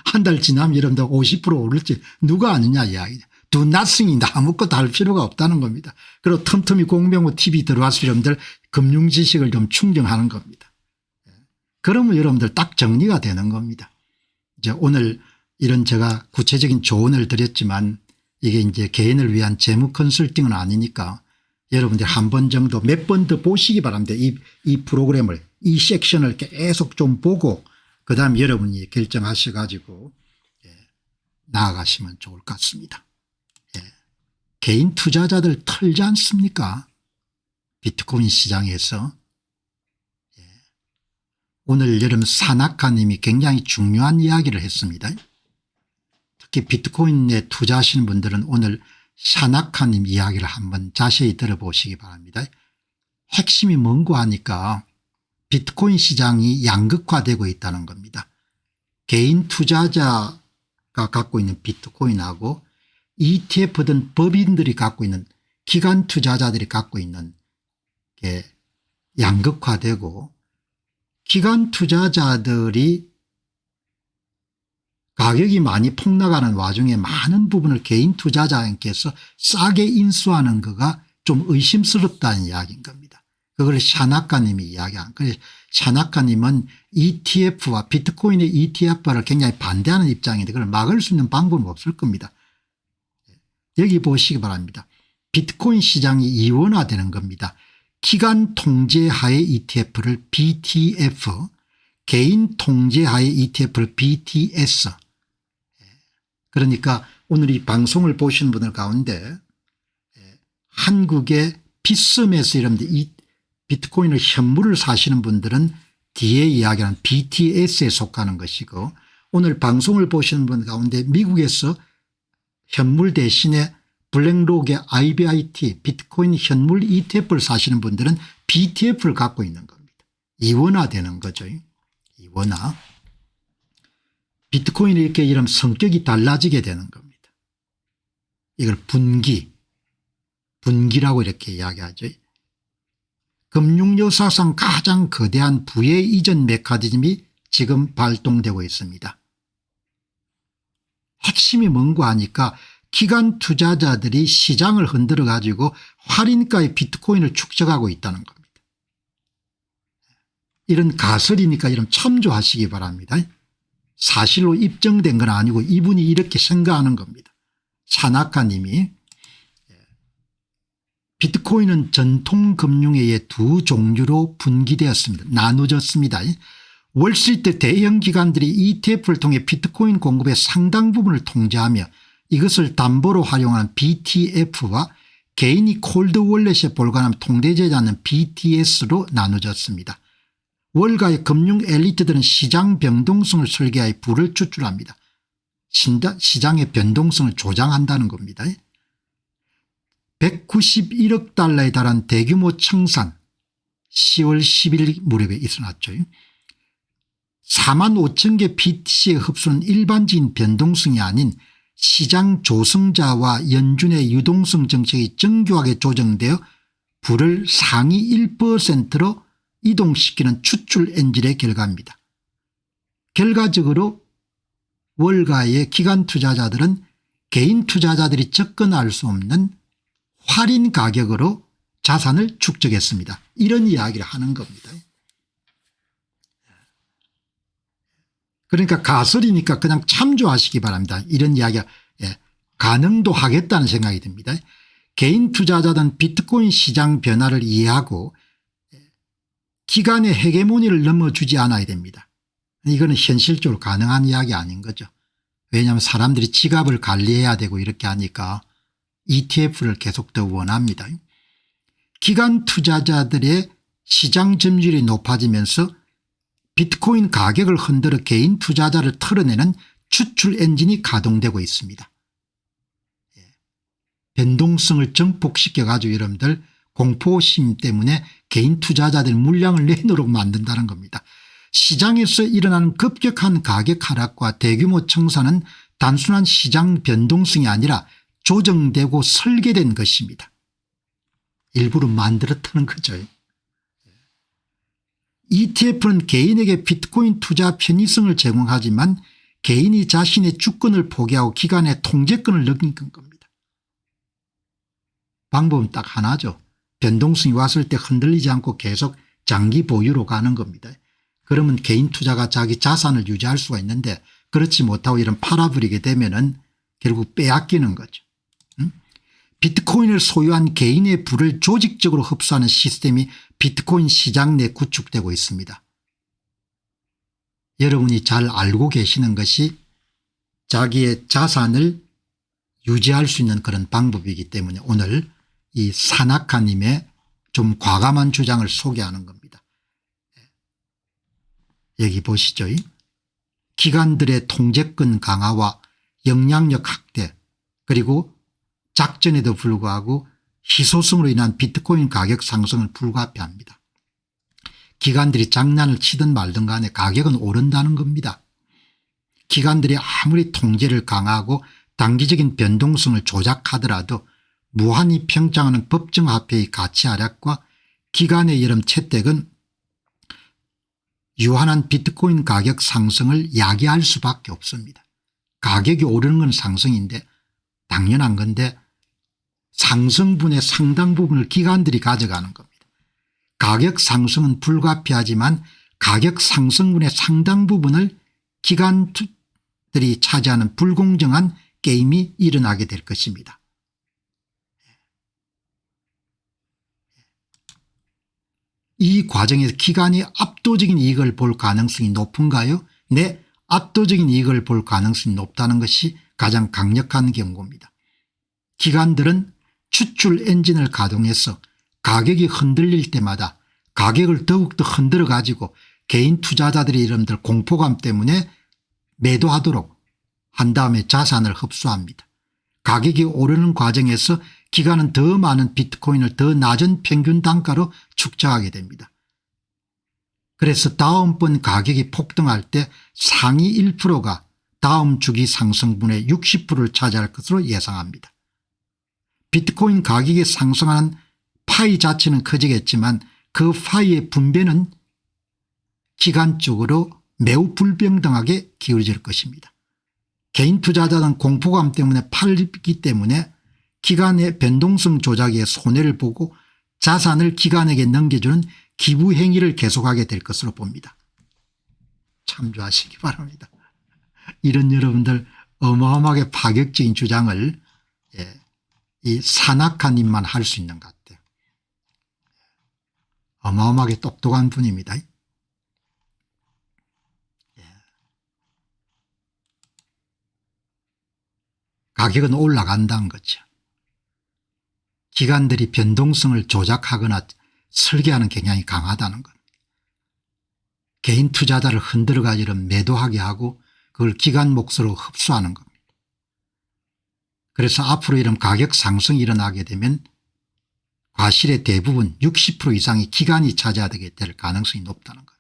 한 달 지나면 여러분들 50% 오를지 누가 아느냐 이야기죠. do nothing인데 아무것도 할 필요가 없다는 겁니다. 그리고 틈틈이 공병호 TV 들어와서 여러분들 금융 지식을 좀 충정하는 겁니다. 그러면 여러분들 딱 정리가 되는 겁니다. 이제 오늘 이런 제가 구체적인 조언을 드렸지만 이게 이제 개인을 위한 재무 컨설팅은 아니니까 여러분들 한 번 정도 몇 번 더 보시기 바랍니다. 이 프로그램을 이 섹션을 계속 좀 보고 그다음 여러분이 결정하셔 가지고 나아가시면 좋을 것 같습니다. 개인 투자자들 털지 않습니까? 비트코인 시장에서. 오늘 여러분 산악가님이 굉장히 중요한 이야기를 했습니다. 특히 비트코인에 투자하시는 분들은 오늘 산악가님 이야기를 한번 자세히 들어보시기 바랍니다. 핵심이 뭔고 하니까 비트코인 시장이 양극화되고 있다는 겁니다. 개인 투자자가 갖고 있는 비트코인하고 ETF든 법인들이 갖고 있는 기관 투자자들이 갖고 있는 게 양극화되고 기관 투자자들이 가격이 많이 폭락하는 와중에 많은 부분을 개인 투자자께서 싸게 인수하는 거가 좀 의심스럽다는 이야기인 겁니다. 그걸 샤나카님이 이야기한 거예요. 샤나카님은 ETF와 비트코인의 ETF를 굉장히 반대하는 입장인데 그걸 막을 수 있는 방법은 없을 겁니다. 여기 보시기 바랍니다. 비트코인 시장이 이원화되는 겁니다. 기관 통제하의 ETF를 BTF, 개인 통제하의 ETF를 BTS. 그러니까 오늘 이 방송을 보시는 분들 가운데 한국의 비썸에서 여러분들 이 비트코인을 현물을 사시는 분들은 뒤에 이야기하는 BTS에 속하는 것이고 오늘 방송을 보시는 분 가운데 미국에서 현물 대신에 블랙록의 IBIT 비트코인 현물 ETF를 사시는 분들은 BTF를 갖고 있는 겁니다. 이원화되는 거죠. 이원화. 비트코인이 이렇게 이런 성격이 달라지게 되는 겁니다. 이걸 분기라고 이렇게 이야기하죠. 금융 역사상 가장 거대한 부의 이전 메커니즘이 지금 발동되고 있습니다. 핵심이 뭔고 하니까 기관 투자자들이 시장을 흔들어 가지고 할인가의 비트코인을 축적하고 있다는 겁니다. 이런 가설이니까 이런 참조하시기 바랍니다. 사실로 입증된 건 아니고 이분이 이렇게 생각하는 겁니다. 사나카님이 비트코인은 전통금융의 두 종류로 분기되었습니다. 나누어졌습니다. 월스트리트 대형 기관들이 ETF를 통해 비트코인 공급의 상당 부분을 통제하며 이것을 담보로 활용한 BTF와 개인이 콜드월렛에 보관하면 통제되지 않는 BTS로 나누어졌습니다. 월가의 금융 엘리트들은 시장 변동성을 설계하여 부를 추출합니다. 시장의 변동성을 조장한다는 겁니다. 191억 달러에 달한 대규모 청산 10월 10일 무렵에 일어났죠. 4만 5천 개 BTC의 흡수는 일반적인 변동성이 아닌 시장 조성자와 연준의 유동성 정책이 정교하게 조정되어 부를 상위 1%로 이동시키는 추출 엔진의 결과입니다. 결과적으로 월가의 기관 투자자들은 개인 투자자들이 접근할 수 없는 할인 가격으로 자산을 축적했습니다. 이런 이야기를 하는 겁니다. 그러니까 가설이니까 그냥 참조하시기 바랍니다. 이런 이야기가 가능도 하겠다는 생각이 듭니다. 개인 투자자들은 비트코인 시장 변화를 이해하고 기관의 헤게모니를 넘어주지 않아야 됩니다. 이거는 현실적으로 가능한 이야기 아닌 거죠. 왜냐하면 사람들이 지갑을 관리해야 되고 이렇게 하니까 ETF를 계속 더 원합니다. 기관 투자자들의 시장 점유율이 높아지면서 비트코인 가격을 흔들어 개인 투자자를 털어내는 추출 엔진이 가동되고 있습니다. 변동성을 증폭시켜 가지고 여러분들 공포심 때문에 개인 투자자들 물량을 내놓으려고 만든다는 겁니다. 시장에서 일어나는 급격한 가격 하락과 대규모 청산은 단순한 시장 변동성이 아니라 조정되고 설계된 것입니다. 일부러 만들었다는 거죠. ETF는 개인에게 비트코인 투자 편의성을 제공하지만 개인이 자신의 주권을 포기하고 기관의 통제권을 넘긴 겁니다. 방법은 딱 하나죠. 변동성이 왔을 때 흔들리지 않고 계속 장기 보유로 가는 겁니다. 그러면 개인 투자가 자기 자산을 유지할 수가 있는데 그렇지 못하고 이런 팔아버리게 되면은 결국 빼앗기는 거죠. 비트코인을 소유한 개인의 부를 조직적으로 흡수하는 시스템이 비트코인 시장 내 구축되고 있습니다. 여러분이 잘 알고 계시는 것이 자기의 자산을 유지할 수 있는 그런 방법이기 때문에 오늘 이 산악하님의 좀 과감한 주장을 소개하는 겁니다. 여기 보시죠. 기관들의 통제권 강화와 영향력 확대 그리고 작전에도 불구하고 희소성으로 인한 비트코인 가격 상승을 불가피합니다. 기관들이 장난을 치든 말든 간에 가격은 오른다는 겁니다. 기관들이 아무리 통제를 강화하고 단기적인 변동성을 조작하더라도 무한히 평장하는 법정화폐의 가치 하락과 기관의 여름 채택은 유한한 비트코인 가격 상승을 야기할 수밖에 없습니다. 가격이 오르는 건 상승인데 당연한 건데 상승분의 상당 부분을 기관들이 가져가는 겁니다. 가격 상승은 불가피하지만 가격 상승분의 상당 부분을 기관들이 차지하는 불공정한 게임이 일어나게 될 것입니다. 이 과정에서 기관이 압도적인 이익을 볼 가능성이 높은가요? 네, 압도적인 이익을 볼 가능성이 높다는 것이 가장 강력한 경고입니다. 기관들은 추출 엔진을 가동해서 가격이 흔들릴 때마다 가격을 더욱더 흔들어 가지고 개인 투자자들의 이름들 공포감 때문에 매도하도록 한 다음에 자산을 흡수합니다. 가격이 오르는 과정에서 기관은 더 많은 비트코인을 더 낮은 평균 단가로 축적하게 됩니다. 그래서 다음번 가격이 폭등할 때 상위 1%가 다음 주기 상승분의 60%를 차지할 것으로 예상합니다. 비트코인 가격이 상승하는 파이 자체는 커지겠지만 그 파이의 분배는 기간적으로 매우 불평등하게 기울어질 것입니다. 개인 투자자는 공포감 때문에 팔기 때문에 기관의 변동성 조작에 손해를 보고 자산을 기관에게 넘겨주는 기부 행위를 계속하게 될 것으로 봅니다. 참조하시기 바랍니다. 이런 여러분들 어마어마하게 파격적인 주장을 이 산악한 입만 할 수 있는 것 같아요. 어마어마하게 똑똑한 분입니다. 가격은 올라간다는 거죠. 기관들이 변동성을 조작하거나 설계하는 경향이 강하다는 것. 개인 투자자를 흔들어가지고 매도하게 하고 그걸 기관 몫으로 흡수하는 겁니다. 그래서 앞으로 이런 가격 상승이 일어나게 되면 과실의 대부분 60% 이상이 기관이 차지하게 될 가능성이 높다는 것.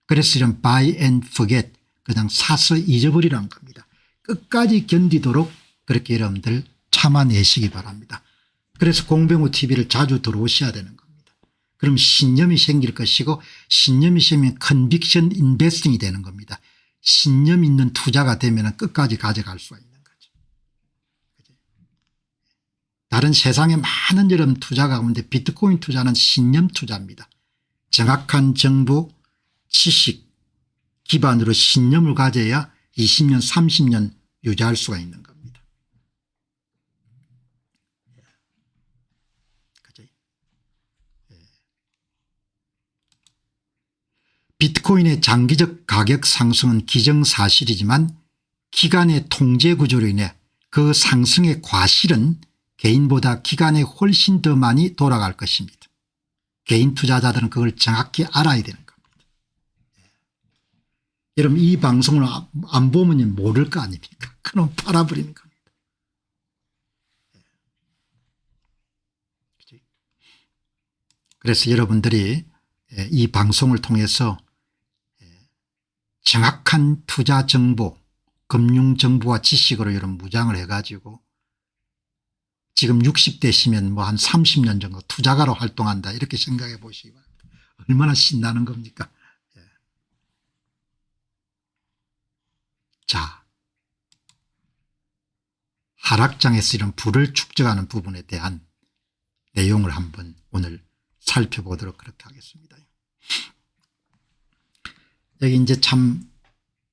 그래서 이런 buy and forget 그냥 사서 잊어버리라는 겁니다. 끝까지 견디도록 그렇게 여러분들 참아내시기 바랍니다. 그래서 공병호 TV를 자주 들어오셔야 되는 겁니다. 그럼 신념이 생길 것이고 신념이 생기면 컨빅션 인베스팅이 되는 겁니다. 신념 있는 투자가 되면 끝까지 가져갈 수가 있는 거죠. 다른 세상에 많은 여러분 투자가 오는데 비트코인 투자는 신념 투자입니다. 정확한 정보 지식 기반으로 신념을 가져야 20년 30년 유지할 수가 있는 겁니다. 비트코인의 장기적 가격 상승은 기정사실이지만 기관의 통제 구조로 인해 그 상승의 과실은 개인보다 기관에 훨씬 더 많이 돌아갈 것입니다. 개인 투자자들은 그걸 정확히 알아야 되는 겁니다. 여러분 이 방송을 안 보면 모를 거 아닙니까? 그럼 팔아버리는 겁니다. 그래서 여러분들이 이 방송을 통해서 정확한 투자 정보 금융 정보와 지식으로 여러분 무장을 해가지고 지금 60대시면 뭐 한 30년 정도 투자가로 활동한다 이렇게 생각해 보시기 바랍니다. 얼마나 신나는 겁니까? 자, 하락장에서 이런 부를 축적하는 부분에 대한 내용을 한번 오늘 살펴보도록 그렇게 하겠습니다. 여기 이제 참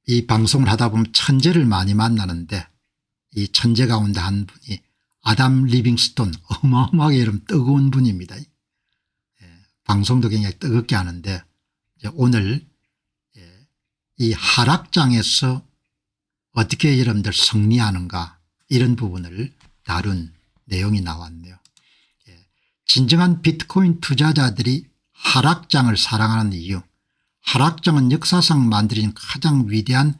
이 방송을 하다 보면 천재를 많이 만나는데 이 천재 가운데 한 분이 아담 리빙스톤, 어마어마하게 여러분 뜨거운 분입니다. 방송도 굉장히 뜨겁게 하는데 오늘 이 하락장에서 어떻게 여러분들 승리하는가 이런 부분을 다룬 내용이 나왔네요. 진정한 비트코인 투자자들이 하락장을 사랑하는 이유, 하락장은 역사상 만들어진 가장 위대한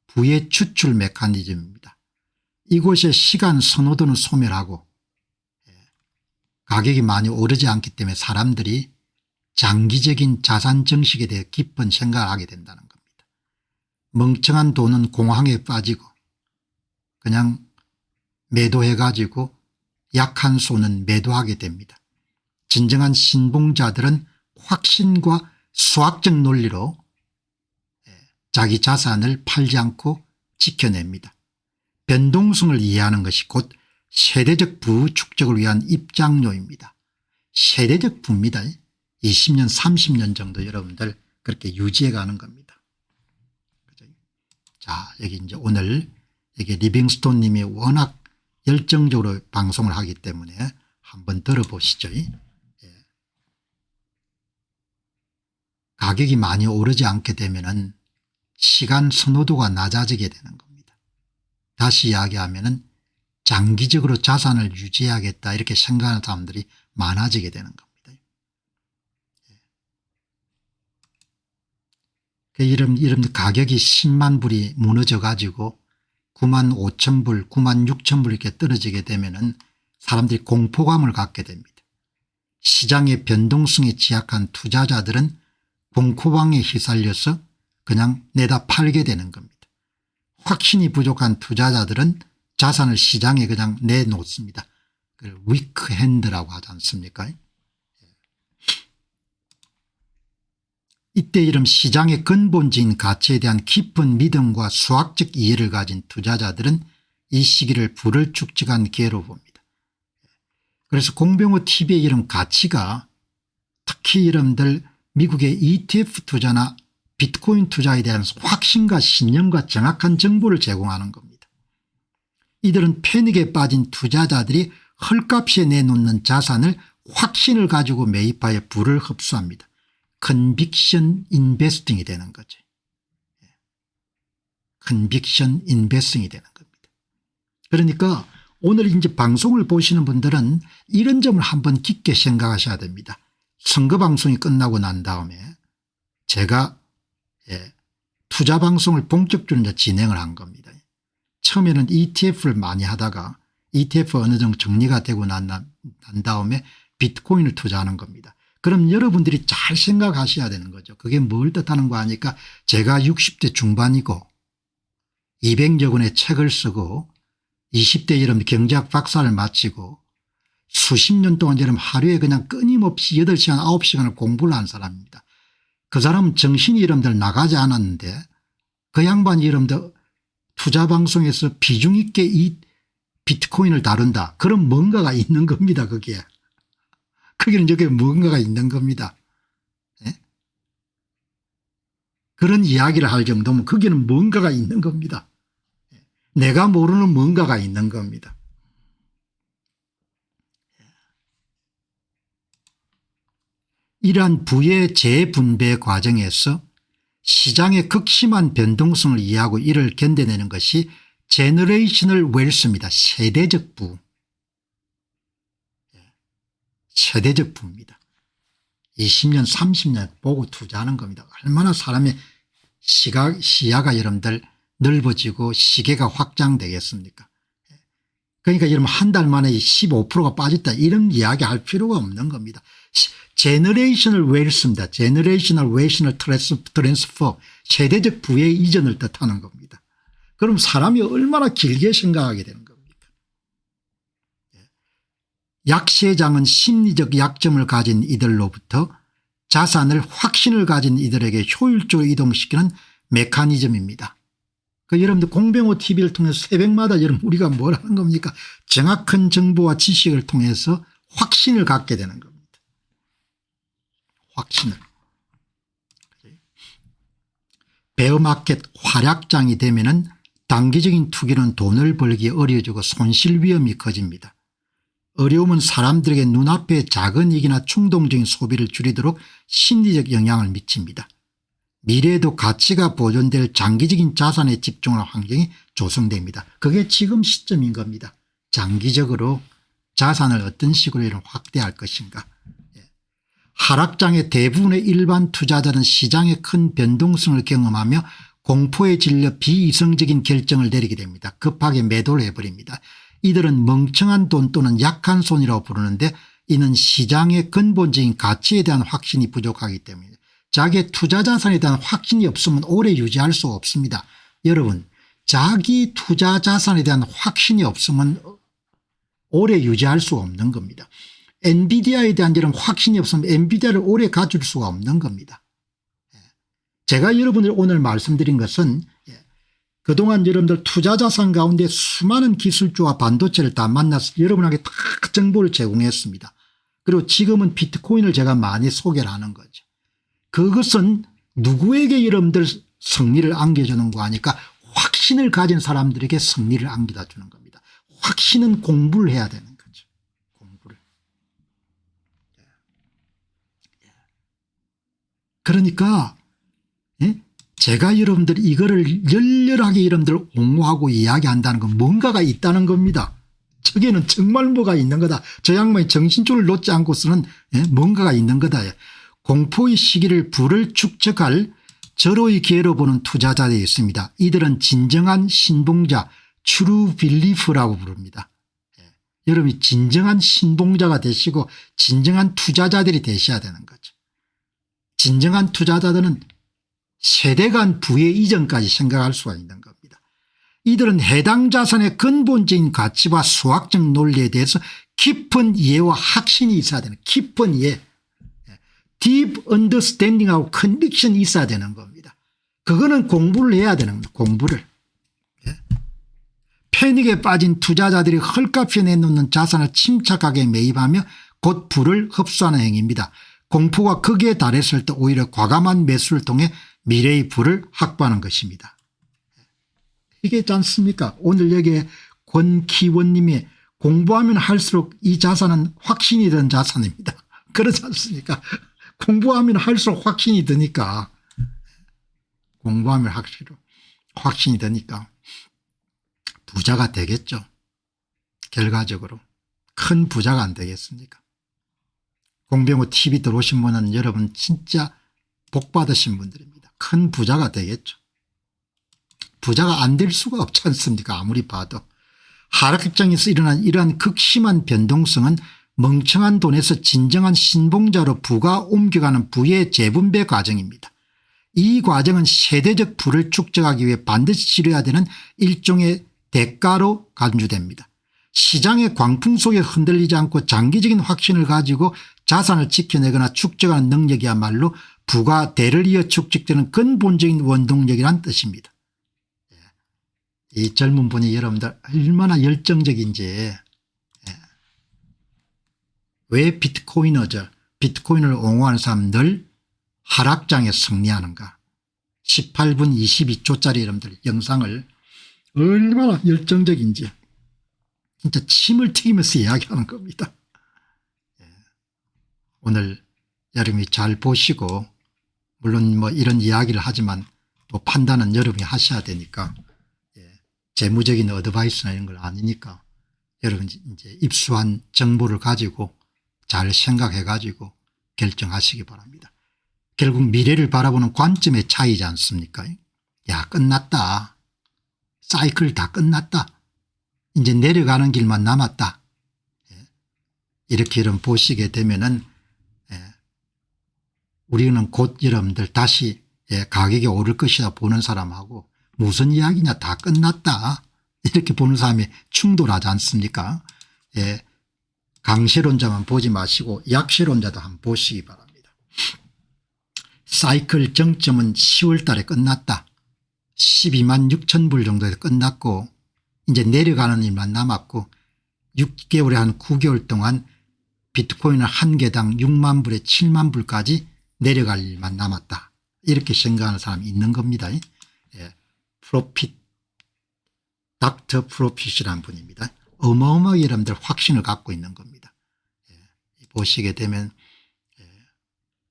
부의 추출 메커니즘입니다. 이곳에 시간 선호도는 소멸하고 가격이 많이 오르지 않기 때문에 사람들이 장기적인 자산 증식에 대해 깊은 생각을 하게 된다는 겁니다. 멍청한 돈은 공황에 빠지고 그냥 매도해 가지고 약한 손은 매도하게 됩니다. 진정한 신봉자들은 확신과 수학적 논리로 자기 자산을 팔지 않고 지켜냅니다. 변동성을 이해하는 것이 곧 세대적 부의 축적을 위한 입장료입니다. 세대적 부입니다. 20년 30년 정도 여러분들 그렇게 유지해 가는 겁니다. 자, 여기 이제 오늘 여기 리빙스톤 님이 워낙 열정적으로 방송을 하기 때문에 한번 들어보시죠. 가격이 많이 오르지 않게 되면은 시간 선호도가 낮아지게 되는 겁니다. 다시 이야기하면은 장기적으로 자산을 유지해야겠다 이렇게 생각하는 사람들이 많아지게 되는 겁니다. 이런 가격이 10만 불이 무너져 가지고 9만 5천 불, 9만 6천 불 이렇게 떨어지게 되면은 사람들이 공포감을 갖게 됩니다. 시장의 변동성에 취약한 투자자들은 공포방에 휘말려서 그냥 내다 팔게 되는 겁니다. 확신이 부족한 투자자들은 자산을 시장에 그냥 내놓습니다. 그걸 위크핸드라고 하지 않습니까? 이때 이런 시장의 근본적인 가치에 대한 깊은 믿음과 수학적 이해를 가진 투자자들은 이 시기를 불을 축적한 기회로 봅니다. 그래서 공병호 TV의 이런 가치가 특히 여러분들 미국의 ETF 투자나 비트코인 투자에 대한 확신과 신념과 정확한 정보를 제공하는 겁니다. 이들은 패닉에 빠진 투자자들이 헐값에 내놓는 자산을 확신을 가지고 매입하여 부를 흡수합니다. 컨빅션 인베스팅이 되는 거죠. 컨빅션 인베스팅이 되는 겁니다. 그러니까 오늘 이제 방송을 보시는 분들은 이런 점을 한번 깊게 생각하셔야 됩니다. 선거 방송이 끝나고 난 다음에 제가 투자 방송을 본격적으로 진행을 한 겁니다. 처음에는 ETF를 많이 하다가 ETF 어느 정도 정리가 되고 난 다음에 비트코인을 투자하는 겁니다. 그럼 여러분들이 잘 생각하셔야 되는 거죠. 그게 뭘 뜻하는 거 아니까 제가 60대 중반이고 200여 권의 책을 쓰고 20대 여름 경제학 박사를 마치고 수십 년 동안 여러분 하루에 그냥 끊임없이 8시간 9시간을 공부를 한 사람입니다. 그 사람은 정신이 여러분들 나가지 않았는데 그 양반이 여러분들 투자방송에서 비중 있게 이 비트코인을 다룬다. 그럼 뭔가가 있는 겁니다. 거기에. 거기는 저게 뭔가가 있는 겁니다. 네? 그런 이야기를 할 정도면 거기는 뭔가가 있는 겁니다. 내가 모르는 뭔가가 있는 겁니다. 이러한 부의 재분배 과정에서 시장의 극심한 변동성을 이해하고 이를 견뎌내는 것이 제너레이셔널 웰스입니다. 세대적 부. 세대적 부입니다. 20년 30년 보고 투자하는 겁니다. 얼마나 사람의 시야가 여러분들 넓어지고 시계가 확장되겠습니까? 그러니까 여러분 한 달 만에 15%가 빠졌다 이런 이야기 할 필요가 없는 겁니다. 제너레이셔널 웰스입니다. 제너레이셔널 웰스널 트랜스퍼 세대적 부의 이전을 뜻하는 겁니다. 그럼 사람이 얼마나 길게 생각하게 되는 겁니까? 약세장은 심리적 약점을 가진 이들로부터 자산을 확신을 가진 이들에게 효율적으로 이동시키는 메커니즘입니다. 여러분들 공병호 TV를 통해서 새벽마다 여러분 우리가 뭘 하는 겁니까? 정확한 정보와 지식을 통해서 확신을 갖게 되는 겁니다. 확신을. 베어마켓 활약장이 되면은 단기적인 투기는 돈을 벌기 어려워지고 손실 위험이 커집니다. 어려움은 사람들에게 눈앞의 작은 이익이나 충동적인 소비를 줄이도록 심리적 영향을 미칩니다. 미래에도 가치가 보존될 장기적인 자산에 집중하는 환경이 조성됩니다. 그게 지금 시점인 겁니다. 장기적으로 자산을 어떤 식으로 이런 확대할 것인가. 하락장의 대부분의 일반 투자자는 시장의 큰 변동성을 경험하며 공포에 질려 비이성적인 결정을 내리게 됩니다. 급하게 매도를 해버립니다. 이들은 멍청한 돈 또는 약한 손이라고 부르는데 이는 시장의 근본적인 가치에 대한 확신이 부족하기 때문입니다. 자기의 투자 자산에 대한 확신이 없으면 오래 유지할 수 없습니다. 여러분, 자기 투자 자산에 대한 확신이 없으면 오래 유지할 수 없는 겁니다. 엔비디아에 대한 이런 확신이 없으면 엔비디아를 오래 가질 수가 없는 겁니다. 제가 여러분들 오늘 말씀드린 것은 그동안 여러분들 투자 자산 가운데 수많은 기술주와 반도체를 다 만나서 여러분에게 다 정보를 제공했습니다. 그리고 지금은 비트코인을 제가 많이 소개를 하는 거죠. 그것은 누구에게 여러분들 승리를 안겨주는 거 아니까 확신을 가진 사람들에게 승리를 안겨다 주는 겁니다. 확신은 공부를 해야 되는 거죠. 공부를. 그러니까 제가 여러분들 이거를 열렬하게 여러분들 옹호하고 이야기한다는 건 뭔가가 있다는 겁니다. 저게는 정말 뭐가 있는 거다. 저 양반이 정신줄을 놓지 않고서는 뭔가가 있는 거다. 공포의 시기를 불을 축적할 절호의 기회로 보는 투자자들이 있습니다. 이들은 진정한 신봉자 트루 빌리프라고 부릅니다. 여러분이 진정한 신봉자가 되시고 진정한 투자자들이 되셔야 되는 거죠. 진정한 투자자들은 세대 간 부의 이전까지 생각할 수가 있는 겁니다. 이들은 해당 자산의 근본적인 가치와 수학적 논리에 대해서 깊은 이해와 확신이 있어야 되는 깊은 이해 deep understanding하고 컨빅션이 있어야 되는 겁니다. 그거는 공부를 해야 되는 겁니다. 공부를. 패닉에 빠진 투자자들이 헐값에 내놓는 자산을 침착하게 매입하며 곧 부를 흡수하는 행위입니다. 공포가 극에 달했을 때 오히려 과감한 매수를 통해 미래의 부를 확보하는 것입니다. 이게 있지 않습니까? 오늘 여기에 권기원님이 공부하면 할수록 이 자산은 확신이 든 자산입니다. 그렇지 않습니까? 공부하면 할수록 확신이 드니까 공부하면 확신이 드니까 부자가 되겠죠. 결과적으로 큰 부자가 안 되겠습니까? 공병호 TV 들어오신 분은 여러분 진짜 복 받으신 분들입니다. 큰 부자가 되겠죠. 부자가 안 될 수가 없지 않습니까? 아무리 봐도. 하락장에서 일어난 이러한 극심한 변동성은 멍청한 돈에서 진정한 신봉자로 부가 옮겨가는 부의 재분배 과정입니다. 이 과정은 세대적 부를 축적하기 위해 반드시 치러야 되는 일종의 대가로 간주됩니다. 시장의 광풍 속에 흔들리지 않고 장기적인 확신을 가지고 자산을 지켜내거나 축적하는 능력이야말로 부가 대를 이어 축적되는 근본적인 원동력이란 뜻입니다. 이 젊은 분이 여러분들 얼마나 열정적인지. 왜 비트코인을 옹호하는 사람 늘 하락장에 승리하는가. 18분 22초짜리 여러분들 영상을 얼마나 열정적인지 진짜 침을 튀기면서 이야기하는 겁니다. 오늘 여러분이 잘 보시고 물론 뭐 이런 이야기를 하지만 또 판단은 여러분이 하셔야 되니까 재무적인 어드바이스나 이런 걸 아니니까 여러분 이제 입수한 정보를 가지고 잘 생각해 가지고 결정하시기 바랍니다. 결국 미래를 바라보는 관점의 차이지 않습니까? 야 끝났다. 사이클 다 끝났다. 이제 내려가는 길만 남았다. 이렇게 여러분 보시게 되면은 우리는 곧 여러분들 다시 가격이 오를 것이다 보는 사람하고 무슨 이야기냐 다 끝났다 이렇게 보는 사람이 충돌하지 않습니까? 강세론자만 보지 마시고 약세론자도 한번 보시기 바랍니다. 사이클 정점은 10월 달에 끝났다. 12만 6천 불 정도에서 끝났고 이제 내려가는 일만 남았고 6개월에 한 9개월 동안 비트코인은 한 개당 6만 불에 7만 불까지 내려갈 일만 남았다. 이렇게 생각하는 사람이 있는 겁니다. 예. 프로핏, 닥터 프로핏이라는 분입니다. 어마어마하게 여러분들 확신을 갖고 있는 겁니다. 예. 보시게 되면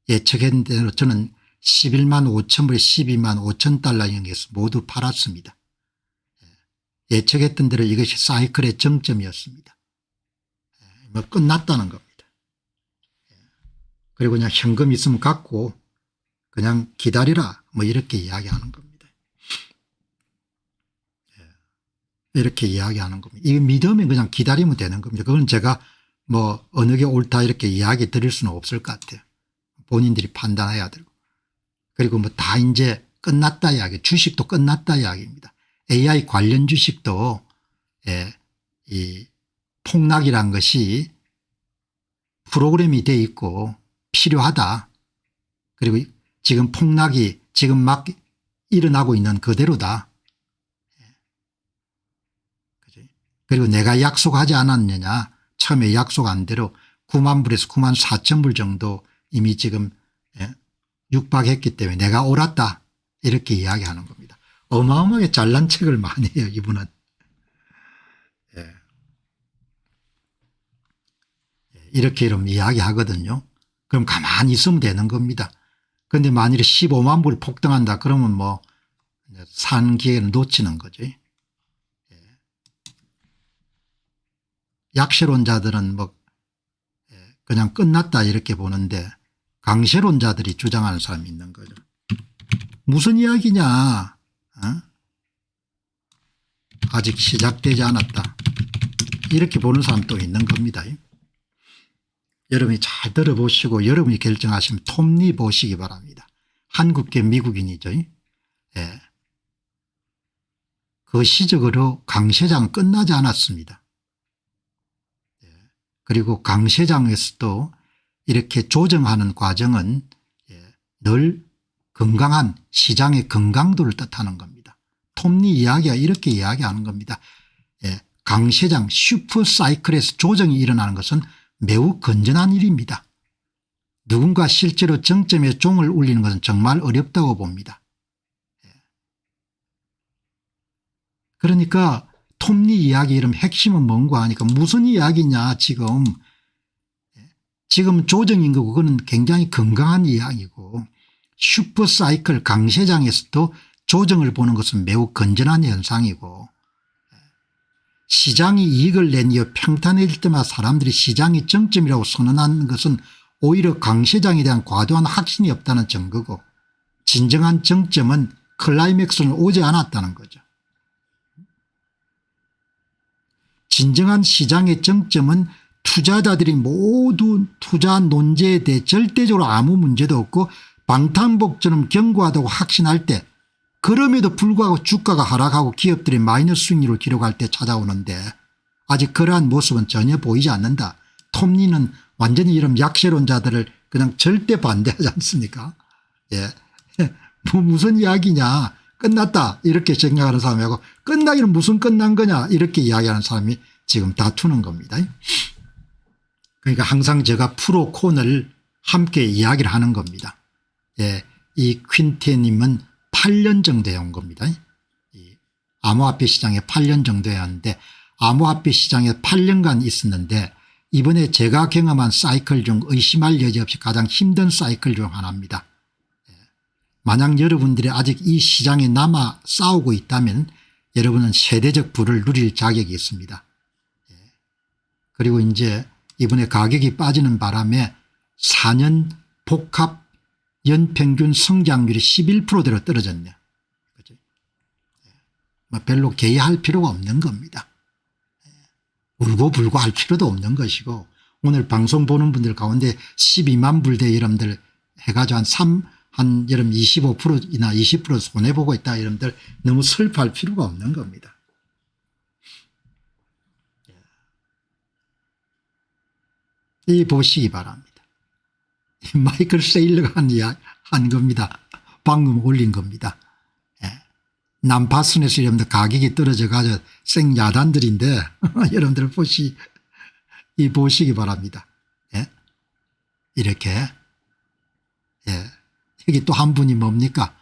예측한 대로 저는 11만 5천 불에 12만 5천 달러 영역에서 모두 팔았습니다. 예측했던 대로 이것이 사이클의 정점이었습니다. 뭐 끝났다는 겁니다. 그리고 그냥 현금 있으면 갖고 그냥 기다리라 뭐 이렇게 이야기하는 겁니다. 이렇게 이야기하는 겁니다. 이거 믿으면 그냥 기다리면 되는 겁니다. 그건 제가 뭐 어느 게 옳다 이렇게 이야기 드릴 수는 없을 것 같아요. 본인들이 판단해야 되고. 그리고 뭐 다 이제 끝났다 이야기, 주식도 끝났다 이야기입니다. AI 관련 주식도 이 폭락이란 것이 프로그램이 돼 있고 필요하다. 그리고 지금 폭락이 지금 막 일어나고 있는 그대로다. 그리고 내가 약속하지 않았느냐. 처음에 약속한 대로 9만 불에서 9만 4천 불 정도 이미 지금 육박했기 때문에 내가 옳았다. 이렇게 이야기하는 겁니다. 어마어마하게 잘난 척을 많이 해요. 이분은. 이렇게 이러면 이야기하거든요. 그럼 가만히 있으면 되는 겁니다. 그런데 만일에 15만 불이 폭등한다 그러면 뭐 사는 기회를 놓치는 거죠. 약세론자들은 뭐 그냥 끝났다 이렇게 보는데 강세론자들이 주장하는 사람이 있는 거죠. 무슨 이야기냐. 어? 아직 시작되지 않았다. 이렇게 보는 사람도 있는 겁니다. 여러분이 잘 들어보시고 여러분이 결정하시면 톱니 보시기 바랍니다. 한국계 미국인이죠. 예. 그 시적으로 강세장 끝나지 않았습니다. 예. 그리고 강세장에서도 이렇게 조정하는 과정은 늘 건강한 시장의 건강도를 뜻하는 겁니다. 톱니 이야기가 이렇게 이야기하는 겁니다. 예. 강세장 슈퍼사이클에서 조정이 일어나는 것은 매우 건전한 일입니다. 누군가 실제로 정점에 종을 울리는 것은 정말 어렵다고 봅니다. 그러니까 톱니 이야기 이름 핵심은 뭔가 하니까 무슨 이야기냐 지금. 지금 조정인 거고 그거는 굉장히 건강한 이야기고 슈퍼사이클 강세장에서도 조정을 보는 것은 매우 건전한 현상이고 시장이 이익을 낸 이후 평탄해질 때마다 사람들이 시장이 정점이라고 선언하는 것은 오히려 강세장에 대한 과도한 확신이 없다는 증거고 진정한 정점은 클라이맥스는 오지 않았다는 거죠. 진정한 시장의 정점은 투자자들이 모두 투자 논제에 대해 절대적으로 아무 문제도 없고 방탄복처럼 견고하다고 확신할 때 그럼에도 불구하고 주가가 하락하고 기업들이 마이너스 수익률을 기록할 때 찾아오는데 아직 그러한 모습은 전혀 보이지 않는다. 톱니는 완전히 이런 약세론자들을 그냥 절대 반대하지 않습니까? 예. 뭐 무슨 이야기냐 끝났다 이렇게 생각하는 사람하고 끝나기는 무슨 끝난 거냐 이렇게 이야기하는 사람이 지금 다투는 겁니다. 그러니까 항상 제가 프로 콘을 함께 이야기를 하는 겁니다. 예. 이 퀸테님은 8년 정도 해온 겁니다. 이 암호화폐 시장에 8년 정도 해왔는데 암호화폐 시장에 8년간 있었는데 이번에 제가 경험한 사이클 중 의심할 여지 없이 가장 힘든 사이클 중 하나입니다. 만약 여러분들이 아직 이 시장에 남아 싸우고 있다면 여러분은 세대적 부를 누릴 자격이 있습니다. 그리고 이제 이번에 가격이 빠지는 바람에 4년 복합 연평균 성장률이 11%대로 떨어졌네요. 그죠? 뭐 별로 개의할 필요가 없는 겁니다. 울고불고 할 필요도 없는 것이고 오늘 방송 보는 분들 가운데 12만 불대 여러분들 해가지고 한 여러분 25%이나 20% 손해보고 있다 여러분들 너무 슬퍼할 필요가 없는 겁니다. 이 보시기 바랍니다. 마이클 세일러가 한 겁니다. 방금 올린 겁니다. 남파선에서 여러분들 가격이 떨어져 가지고 생야단들인데 여러분들 보시기 바랍니다. 이렇게 여기 또 한 분이 뭡니까?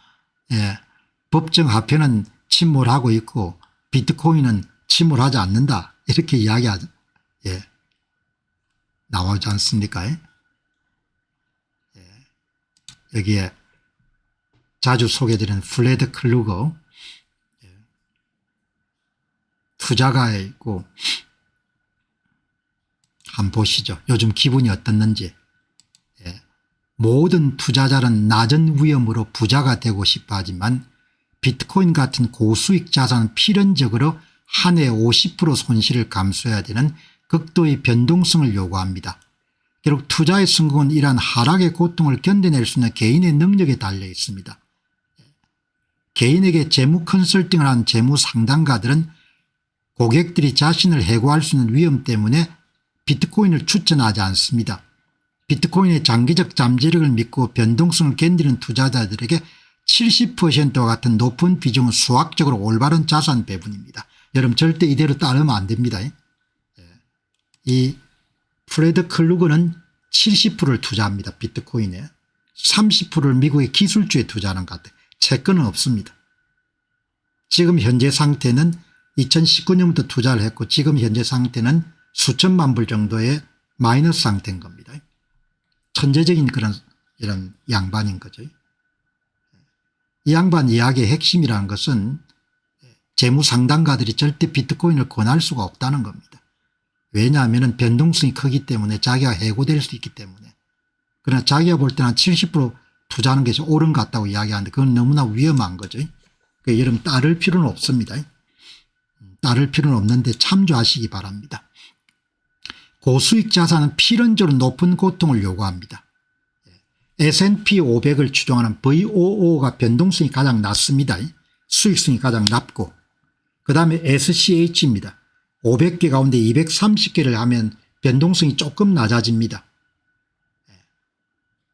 법정 화폐는 침몰하고 있고 비트코인은 침몰하지 않는다 이렇게 이야기하죠. 나오지 않습니까? 여기에 자주 소개드리는 플레드 클루거 투자가이고 한번 보시죠. 요즘 기분이 어떻는지. 모든 투자자는 낮은 위험으로 부자가 되고 싶어 하지만 비트코인 같은 고수익 자산은 필연적으로 한 해 50% 손실을 감수해야 되는 극도의 변동성을 요구합니다. 결국 투자의 성공은 이러한 하락의 고통을 견뎌낼 수 있는 개인의 능력에 달려 있습니다. 개인에게 재무 컨설팅을 한 재무 상담가들은 고객들이 자신을 해고할 수 있는 위험 때문에 비트코인을 추천하지 않습니다. 비트코인의 장기적 잠재력을 믿고 변동성을 견디는 투자자들에게 70%와 같은 높은 비중은 수학적으로 올바른 자산 배분입니다. 여러분 절대 이대로 따르면 안 됩니다. 이 프레드 클루거는 70%를 투자합니다. 비트코인에. 30%를 미국의 기술주에 투자하는 것 같아요. 채권은 없습니다. 지금 현재 상태는 2019년부터 투자를 했고 지금 현재 상태는 수천만 불 정도의 마이너스 상태인 겁니다. 천재적인 그런 이런 양반인 거죠. 이 양반 이야기의 핵심이라는 것은 재무 상담가들이 절대 비트코인을 권할 수가 없다는 겁니다. 왜냐하면 변동성이 크기 때문에 자기가 해고될 수 있기 때문에. 그러나 자기가 볼 때는 한 70% 투자하는 게 옳은 것 같다고 이야기하는데 그건 너무나 위험한 거죠. 그러니까 여러분 따를 필요는 없습니다. 따를 필요는 없는데 참조하시기 바랍니다. 고수익 자산은 필연적으로 높은 고통을 요구합니다. S&P 500을 추종하는 VOO가 변동성이 가장 낮습니다. 수익성이 가장 낮고 그다음에 SCH입니다. 500개 가운데 230개를 하면 변동성이 조금 낮아집니다.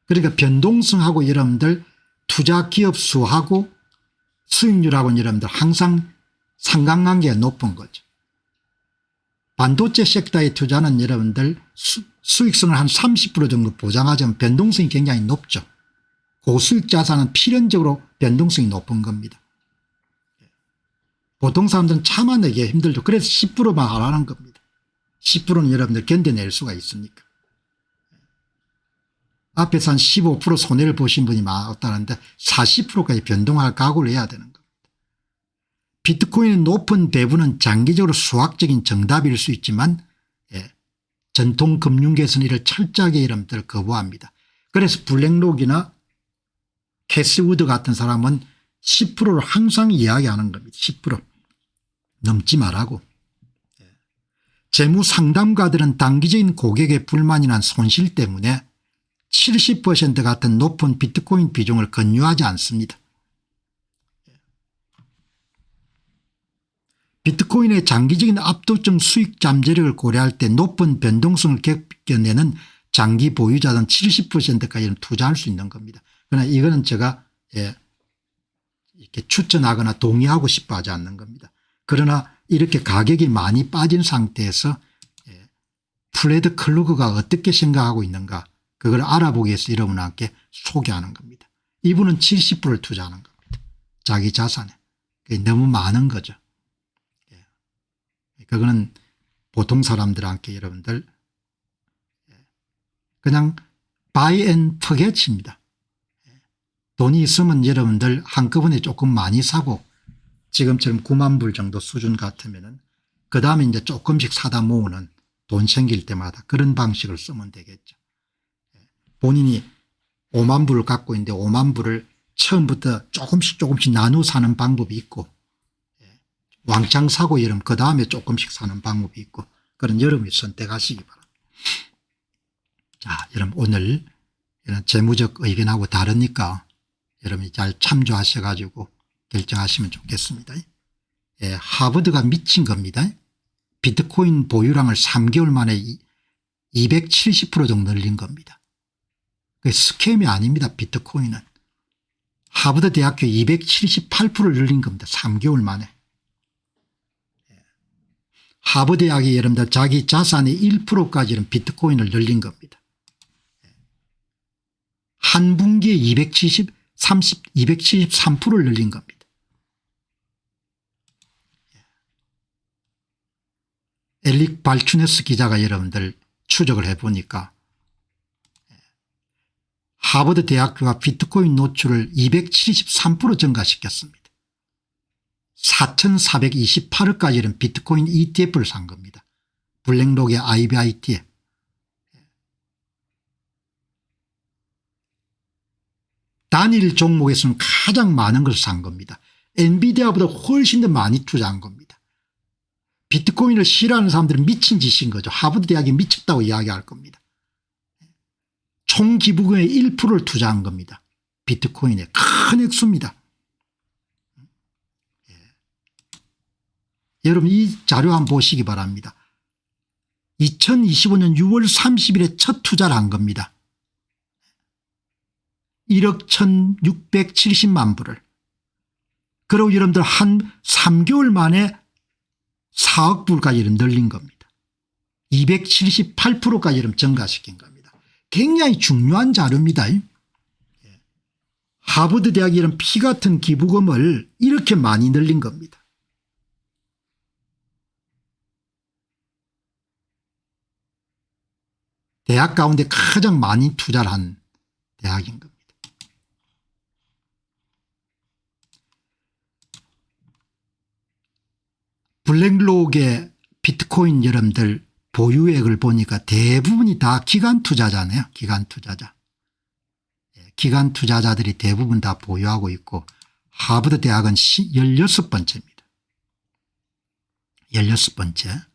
그러니까 변동성하고 여러분들 투자 기업 수하고 수익률하고는 여러분들 항상 상관관계가 높은 거죠. 반도체 섹터의 투자는 여러분들 수익성을 한 30% 정도 보장하자면 변동성이 굉장히 높죠. 고수익 자산은 필연적으로 변동성이 높은 겁니다. 보통 사람들은 참아내기 힘들죠. 그래서 10%만 하라는 겁니다. 10%는 여러분들 견뎌낼 수가 있으니까. 앞에서 한 15% 손해를 보신 분이 많았다는데 40%까지 변동할 각오를 해야 되는 겁니다. 비트코인의 높은 배분은 장기적으로 수학적인 정답일 수 있지만 전통 금융계에서는 이를 철저하게 여러분들 거부합니다. 그래서 블랙록이나 캐스우드 같은 사람은 10%를 항상 이야기하는 겁니다. 10% 넘지 말라고. 재무 상담가들은 단기적인 고객의 불만이나 손실 때문에 70% 같은 높은 비트코인 비중을 권유하지 않습니다. 비트코인의 장기적인 압도적 수익 잠재력을 고려할 때 높은 변동성을 겪어내는 장기 보유자는 70%까지는 투자할 수 있는 겁니다. 그러나 이거는 제가 이렇게 추천하거나 동의하고 싶어 하지 않는 겁니다. 그러나 이렇게 가격이 많이 빠진 상태에서 프레드 클루거가 어떻게 생각하고 있는가 그걸 알아보기 위해서 여러분께 소개하는 겁니다. 이분은 70%를 투자하는 겁니다. 자기 자산에. 그게 너무 많은 거죠. 그거는 보통 사람들한테 여러분들 그냥 buy and forget입니다. 돈이 있으면 여러분들 한꺼번에 조금 많이 사고 지금처럼 9만 불 정도 수준 같으면은 그 다음에 이제 조금씩 사다 모으는 돈 생길 때마다 그런 방식을 쓰면 되겠죠. 본인이 5만 불을 갖고 있는데 5만 불을 처음부터 조금씩 나누어 사는 방법이 있고 왕창 사고 여러분 그 다음에 조금씩 사는 방법이 있고 그런 여러분이 선택하시기 바랍니다. 자, 여러분 오늘 이런 재무적 의견하고 다르니까 여러분이 잘 참조하셔 가지고 결정하시면 좋겠습니다. 하버드가 미친 겁니다. 비트코인 보유량을 3개월 만에 270% 정도 늘린 겁니다. 그게 스캠이 아닙니다. 비트코인은. 하버드 대학교 278%를 늘린 겁니다. 3개월 만에. 하버드 대학이 여러분들 자기 자산의 1%까지는 비트코인을 늘린 겁니다. 한 분기에 273%를 늘린 겁니다. 엘릭 발추네스 기자가 여러분들 추적을 해보니까 하버드 대학교가 비트코인 노출을 273% 증가시켰습니다. 4,428억까지 이런 비트코인 ETF를 산 겁니다. 블랙록의 IBIT에. 단일 종목에서는 가장 많은 것을 산 겁니다. 엔비디아보다 훨씬 더 많이 투자한 겁니다. 비트코인을 싫어하는 사람들은 미친 짓인 거죠. 하버드 대학이 미쳤다고 이야기할 겁니다. 총 기부금의 1%를 투자한 겁니다. 비트코인에 큰 액수입니다. 여러분 이 자료 한번 보시기 바랍니다. 2025년 6월 30일에 첫 투자를 한 겁니다. 1억 1670만 불을. 그리고 여러분들 한 3개월 만에 4억 불까지 늘린 겁니다. 278%까지 증가시킨 겁니다. 굉장히 중요한 자료입니다. 하버드 대학이 이런 피 같은 기부금을 이렇게 많이 늘린 겁니다. 대학 가운데 가장 많이 투자를 한 대학인 겁니다. 블랙록의 비트코인 여러분들 보유액을 보니까 대부분이 다 기관 투자자네요. 기관 투자자. 기관 투자자들이 대부분 다 보유하고 있고 하버드 대학은 16번째입니다. 16번째.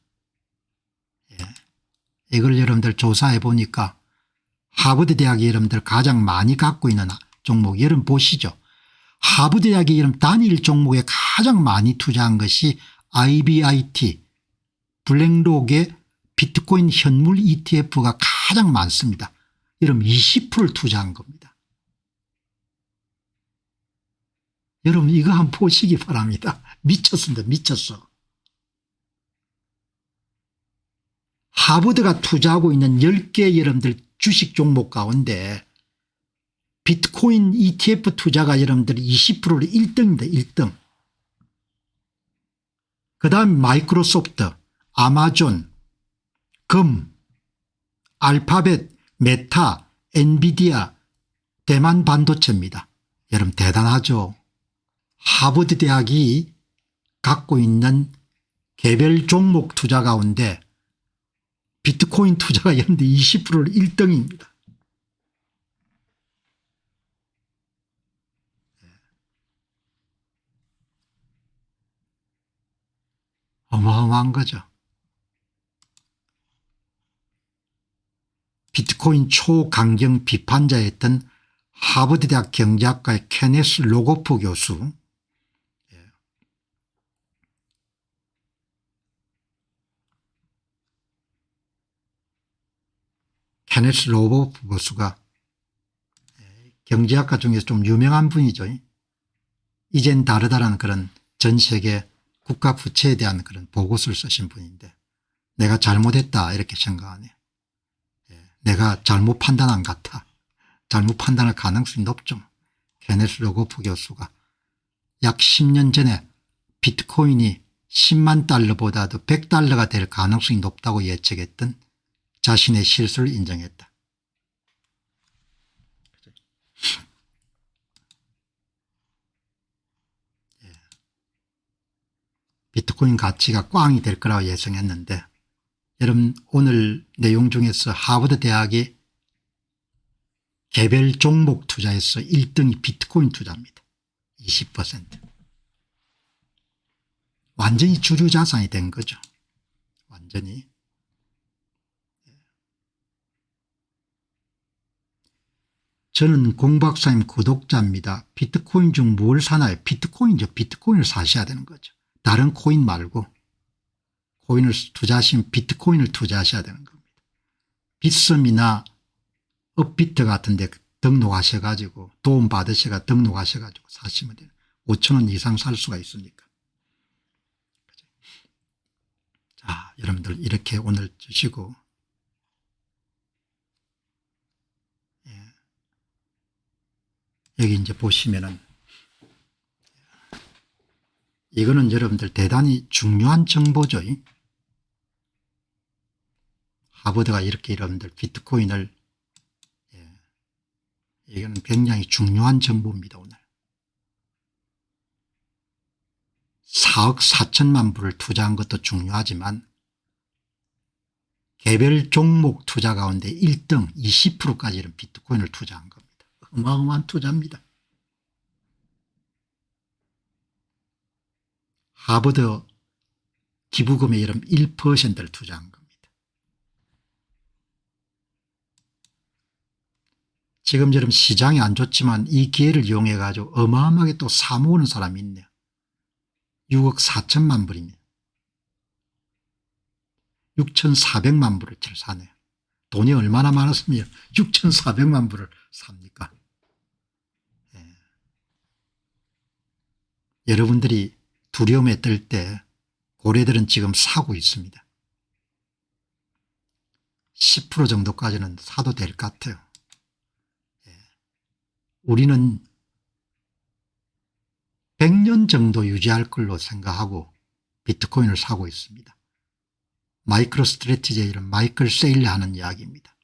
이걸 여러분들 조사해 보니까 하버드 대학이 여러분들 가장 많이 갖고 있는 종목 여러분 보시죠. 하버드 대학이 이런 단일 종목에 가장 많이 투자한 것이 IBIT 블랙록의 비트코인 현물 ETF가 가장 많습니다. 여러분 20%를 투자한 겁니다. 여러분 이거 한번 보시기 바랍니다. 미쳤습니다. 미쳤어. 하버드가 투자하고 있는 10개 여러분들 주식 종목 가운데 비트코인 ETF 투자가 여러분들 20%를 1등입니다. 1등. 그다음 마이크로소프트, 아마존, 금, 알파벳, 메타, 엔비디아, 대만 반도체입니다. 여러분 대단하죠. 하버드 대학이 갖고 있는 개별 종목 투자 가운데 비트코인 투자가 여러분들 20%를 1등입니다. 어마어마한 거죠. 비트코인 초강경 비판자였던 하버드 대학 경제학과의 케네스 로고프 교수. 케네스 로고프 교수가 경제학과 중에서 좀 유명한 분이죠. 이젠 다르다라는 그런 전 세계 국가 부채에 대한 그런 보고서를 쓰신 분인데 내가 잘못했다 이렇게 생각하네요. 내가 잘못 판단한 것 같아. 잘못 판단할 가능성이 높죠. 케네스 로고프 교수가 약 10년 전에 비트코인이 10만 달러보다도 100달러가 될 가능성이 높다고 예측했던 자신의 실수를 인정했다. 비트코인 가치가 꽝이 될 거라고 예상했는데 여러분 오늘 내용 중에서 하버드 대학이 개별 종목 투자에서 1등이 비트코인 투자입니다. 20%. 완전히 주류 자산이 된 거죠. 완전히. 저는 공박사님 구독자입니다. 비트코인 중 뭘 사나요? 비트코인이죠. 비트코인을 사셔야 되는 거죠. 다른 코인 말고 코인을 투자하시면 비트코인을 투자하셔야 되는 겁니다. 빗썸이나 업비트 같은 데 등록하셔 가지고 도움 받으셔가 등록하셔 가지고 사시면 돼요. 5,000원 이상 살 수가 있으니까. 자, 여러분들 이렇게 오늘 주시고 여기 이제 보시면은 이거는 여러분들 대단히 중요한 정보죠. 하버드가 이렇게 여러분들 비트코인을, 이거는 굉장히 중요한 정보입니다. 오늘 4억 4천만 불을 투자한 것도 중요하지만 개별 종목 투자 가운데 1등 20%까지 이런 비트코인을 투자한 겁니다. 어마어마한 투자입니다. 하버드 기부금의 이런 1%를 투자한 겁니다. 지금처럼 시장이 안 좋지만 이 기회를 이용해 가지고 어마어마하게 또 사모으는 사람이 있네요. 6억 4천만 불입니다. 6,400만 불을 채 사네요. 돈이 얼마나 많았으면 6,400만 불을 삽니까? 여러분들이 두려움에 뜰 때 고래들은 지금 사고 있습니다. 10% 정도까지는 사도 될 것 같아요. 우리는 100년 정도 유지할 걸로 생각하고 비트코인을 사고 있습니다. 마이크로 스트래티지의 이런 마이클 세일리 하는 이야기입니다.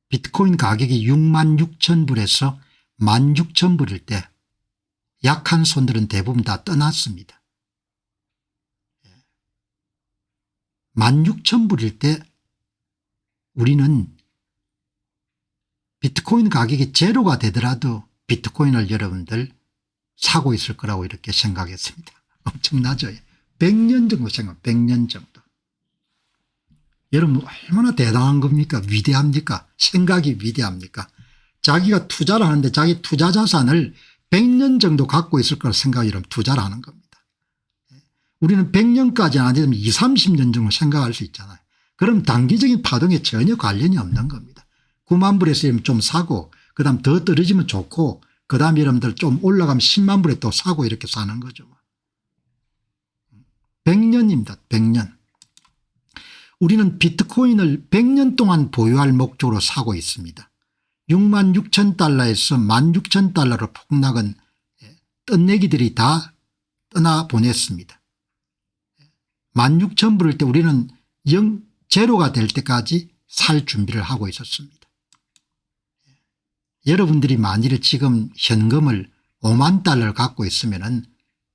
비트코인 가격이 66,000불에서 16,000불일 때 약한 손들은 대부분 다 떠났습니다. 16,000불일 때 우리는 비트코인 가격이 제로가 되더라도 비트코인을 여러분들 사고 있을 거라고 이렇게 생각했습니다. 엄청나죠. 100년 정도 생각, 100년 정도. 여러분 얼마나 대단한 겁니까? 위대합니까? 생각이 위대합니까? 자기가 투자를 하는데 자기 투자 자산을 100년 정도 갖고 있을 거라 생각이 이러면 투자를 하는 겁니다. 우리는 100년까지는 안 되면 20, 30년 정도 생각할 수 있잖아요. 그럼 단기적인 파동에 전혀 관련이 없는 겁니다. 9만 불에서 좀 사고 그다음 더 떨어지면 좋고 그다음 여러분들 좀 올라가면 10만 불에 또 사고 이렇게 사는 거죠. 100년입니다. 100년. 우리는 비트코인을 100년 동안 보유할 목적으로 사고 있습니다. 66,000달러에서 16,000달러로 폭락은 뜬내기들이 다 떠나보냈습니다. 16,000불일 때 우리는 제로가 될 때까지 살 준비를 하고 있었습니다. 여러분들이 만일에 지금 현금을 5만 달러를 갖고 있으면은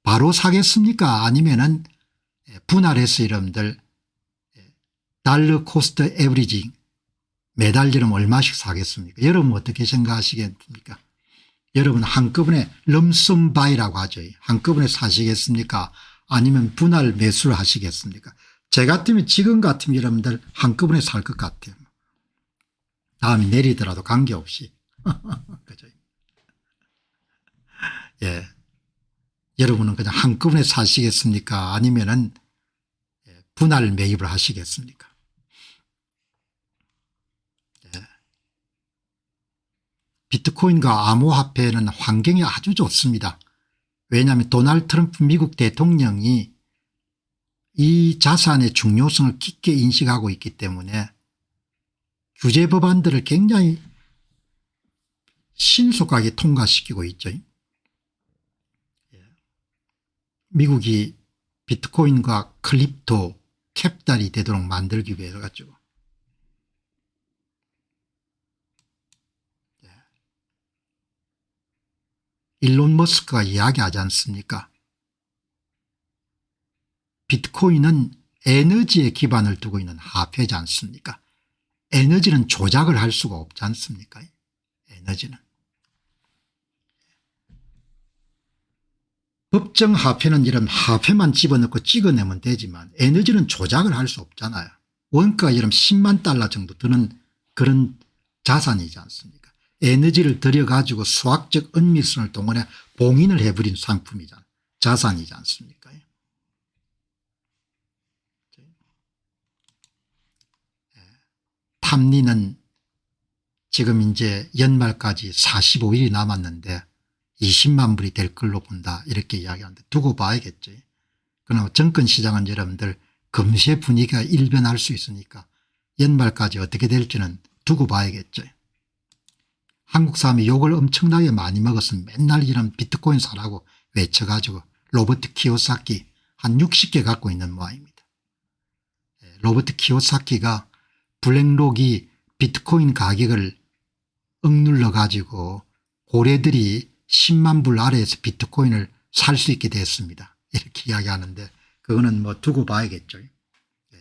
바로 사겠습니까? 아니면은 분할해서 여러분들 달러 코스트 에브리징 매달 여러분 얼마씩 사겠습니까? 여러분 어떻게 생각하시겠습니까? 여러분 한꺼번에 럼썸 바이라고 하죠. 한꺼번에 사시겠습니까? 아니면 분할 매수를 하시겠습니까? 제 같으면 지금 같으면 여러분들 한꺼번에 살 것 같아요. 다음에 내리더라도 관계없이. 그죠? 예. 여러분은 그냥 한꺼번에 사시겠습니까? 아니면은 분할 매입을 하시겠습니까? 예. 비트코인과 암호화폐는 환경이 아주 좋습니다. 왜냐하면 도널드 트럼프 미국 대통령이 이 자산의 중요성을 깊게 인식하고 있기 때문에 규제 법안들을 굉장히 신속하게 통과시키고 있죠. 미국이 비트코인과 크립토 캡달이 되도록 만들기 위해 가지고 일론 머스크가 이야기하지 않습니까? 비트코인은 에너지에 기반을 두고 있는 화폐지 않습니까? 에너지는 조작을 할 수가 없지 않습니까? 에너지는. 법정 화폐는 이런 화폐만 집어넣고 찍어내면 되지만 에너지는 조작을 할 수 없잖아요. 원가가 이런 10만 달러 정도 드는 그런 자산이지 않습니까? 에너지를 들여가지고 수학적 은밀성을 동원해 봉인을 해버린 상품이잖아요. 자산이지 않습니까? 탐리는 지금 이제 연말까지 45일이 남았는데 20만 불이 될 걸로 본다 이렇게 이야기하는데 두고 봐야겠죠. 그러나 정권시장은 여러분들 금세 분위기가 일변할 수 있으니까 연말까지 어떻게 될지는 두고 봐야겠죠. 한국 사람이 욕을 엄청나게 많이 먹었으면 맨날 이런 비트코인 사라고 외쳐가지고 로버트 키오사키 한 60개 갖고 있는 모양입니다. 로버트 키오사키가 블랙록이 비트코인 가격을 억눌러 가지고 고래들이 10만 불 아래에서 비트코인을 살 수 있게 됐습니다. 이렇게 이야기하는데 그거는 뭐 두고 봐야겠죠.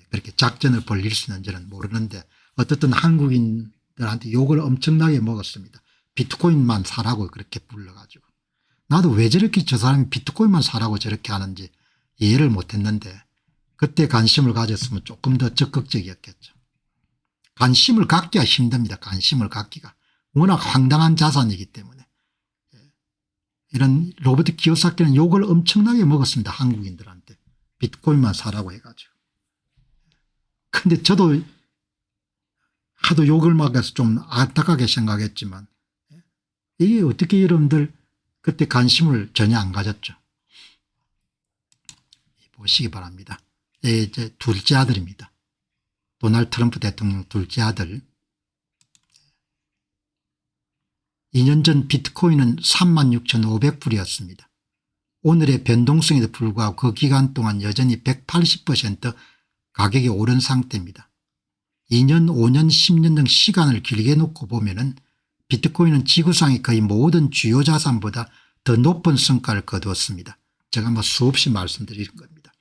그렇게 작전을 벌릴 수 있는지는 모르는데 어떻든 한국인들한테 욕을 엄청나게 먹었습니다. 비트코인만 사라고 그렇게 불러가지고. 나도 왜 저렇게 저 사람이 비트코인만 사라고 저렇게 하는지 이해를 못했는데 그때 관심을 가졌으면 조금 더 적극적이었겠죠. 관심을 갖기가 힘듭니다. 관심을 갖기가. 워낙 황당한 자산이기 때문에. 이런 로버트 키오사키는 욕을 엄청나게 먹었습니다. 한국인들한테. 비트코인만 사라고 해가지고. 근데 저도 하도 욕을 먹어서 좀 안타깝게 생각했지만 이게 어떻게 여러분들 그때 관심을 전혀 안 가졌죠. 보시기 바랍니다. 이제 둘째 아들입니다. 도널드 트럼프 대통령 둘째 아들. 2년 전 비트코인은 36,500불이었습니다. 오늘의 변동성에도 불구하고 그 기간 동안 여전히 180% 가격이 오른 상태입니다. 2년 5년 10년 등 시간을 길게 놓고 보면은 비트코인은 지구상의 거의 모든 주요 자산보다 더 높은 성과를 거두었습니다. 제가 뭐 수없이 말씀드린 겁니다.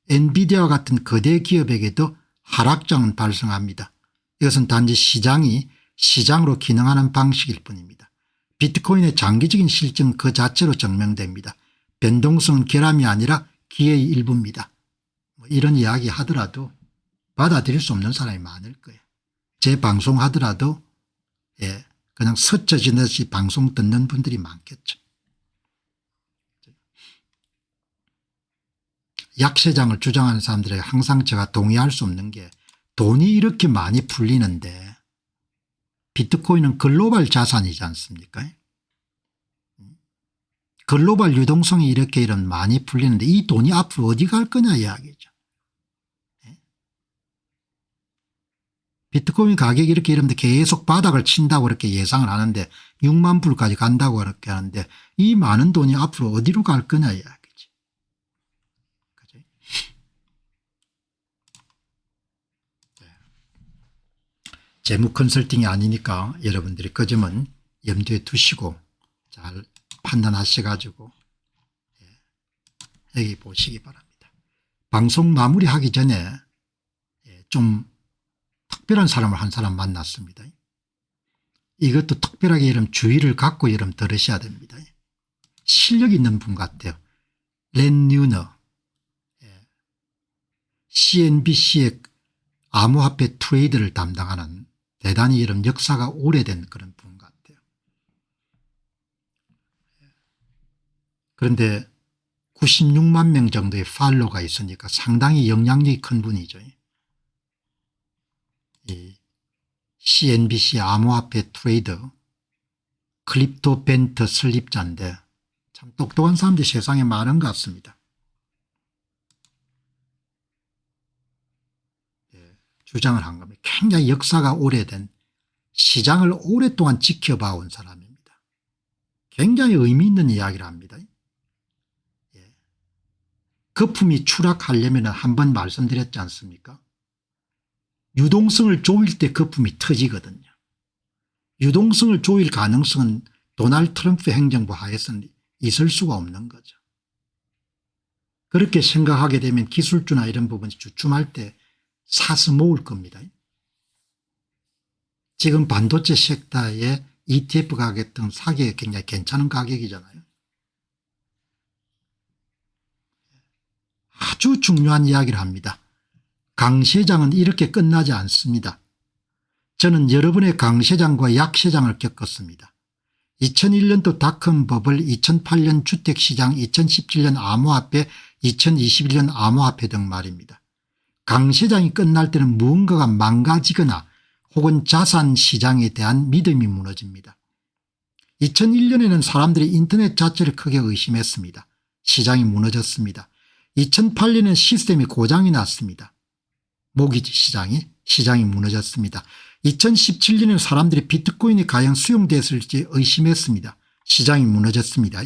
엔비디아와 같은 거대 기업에게도 하락장은 발생합니다. 이것은 단지 시장이 시장으로 기능하는 방식일 뿐입니다. 비트코인의 장기적인 실증은 그 자체로 증명됩니다. 변동성은 결함이 아니라 기회의 일부입니다. 뭐 이런 이야기 하더라도 받아들일 수 없는 사람이 많을 거예요. 제 방송 하더라도 그냥 스쳐지듯이 방송 듣는 분들이 많겠죠. 약세장을 주장하는 사람들에게 항상 제가 동의할 수 없는 게 돈이 이렇게 많이 풀리는데 비트코인은 글로벌 자산이지 않습니까? 글로벌 유동성이 이렇게 이런 많이 풀리는데 이 돈이 앞으로 어디 갈 거냐 이야기죠. 비트코인 가격이 이렇게 이런데 계속 바닥을 친다고 이렇게 예상을 하는데 6만 불까지 간다고 그렇게 하는데 이 많은 돈이 앞으로 어디로 갈 거냐 이야기지. 그죠? 재무 컨설팅이 아니니까 여러분들이 그 점은 염두에 두시고 잘 판단하셔가지고 여기 보시기 바랍니다. 방송 마무리하기 전에 좀 특별한 사람을 한 사람 만났습니다. 이것도 특별하게 여러분 주의를 갖고 여러분 들으셔야 됩니다. 실력 있는 분 같아요. 렌 뉴너 CNBC의 암호화폐 트레이드를 담당하는 대단히 여러분 역사가 오래된 그런 분 같아요. 그런데 96만 명 정도의 팔로워가 있으니까 상당히 영향력이 큰 분이죠. 이 CNBC 암호화폐 트레이더 클립토 벤트 설립자인데 참 똑똑한 사람들이 세상에 많은 것 같습니다. 주장을 한 겁니다. 굉장히 역사가 오래된 시장을 오랫동안 지켜봐온 사람입니다. 굉장히 의미 있는 이야기를 합니다. 거품이 추락하려면 한번 말씀드렸지 않습니까? 유동성을 조일 때 거품이 터지거든요. 유동성을 조일 가능성은 도널드 트럼프 행정부 하에서는 있을 수가 없는 거죠. 그렇게 생각하게 되면 기술주나 이런 부분이 주춤할 때 사서 모을 겁니다. 지금 반도체 섹터의 ETF 가격 등 사기에 굉장히 괜찮은 가격이잖아요. 아주 중요한 이야기를 합니다. 강세장은 이렇게 끝나지 않습니다. 저는 여러분의 강세장과 약세장을 겪었습니다. 2001년도 닷컴 버블, 2008년 주택시장, 2017년 암호화폐, 2021년 암호화폐 등 말입니다. 강세장이 끝날 때는 무언가가 망가지거나 혹은 자산시장에 대한 믿음이 무너집니다. 2001년에는 사람들이 인터넷 자체를 크게 의심했습니다. 시장이 무너졌습니다. 2008년엔 시스템이 고장이 났습니다. 모기지 시장이 무너졌습니다. 2017년에 사람들이 비트코인이 과연 수용됐을지 의심했습니다. 시장이 무너졌습니다.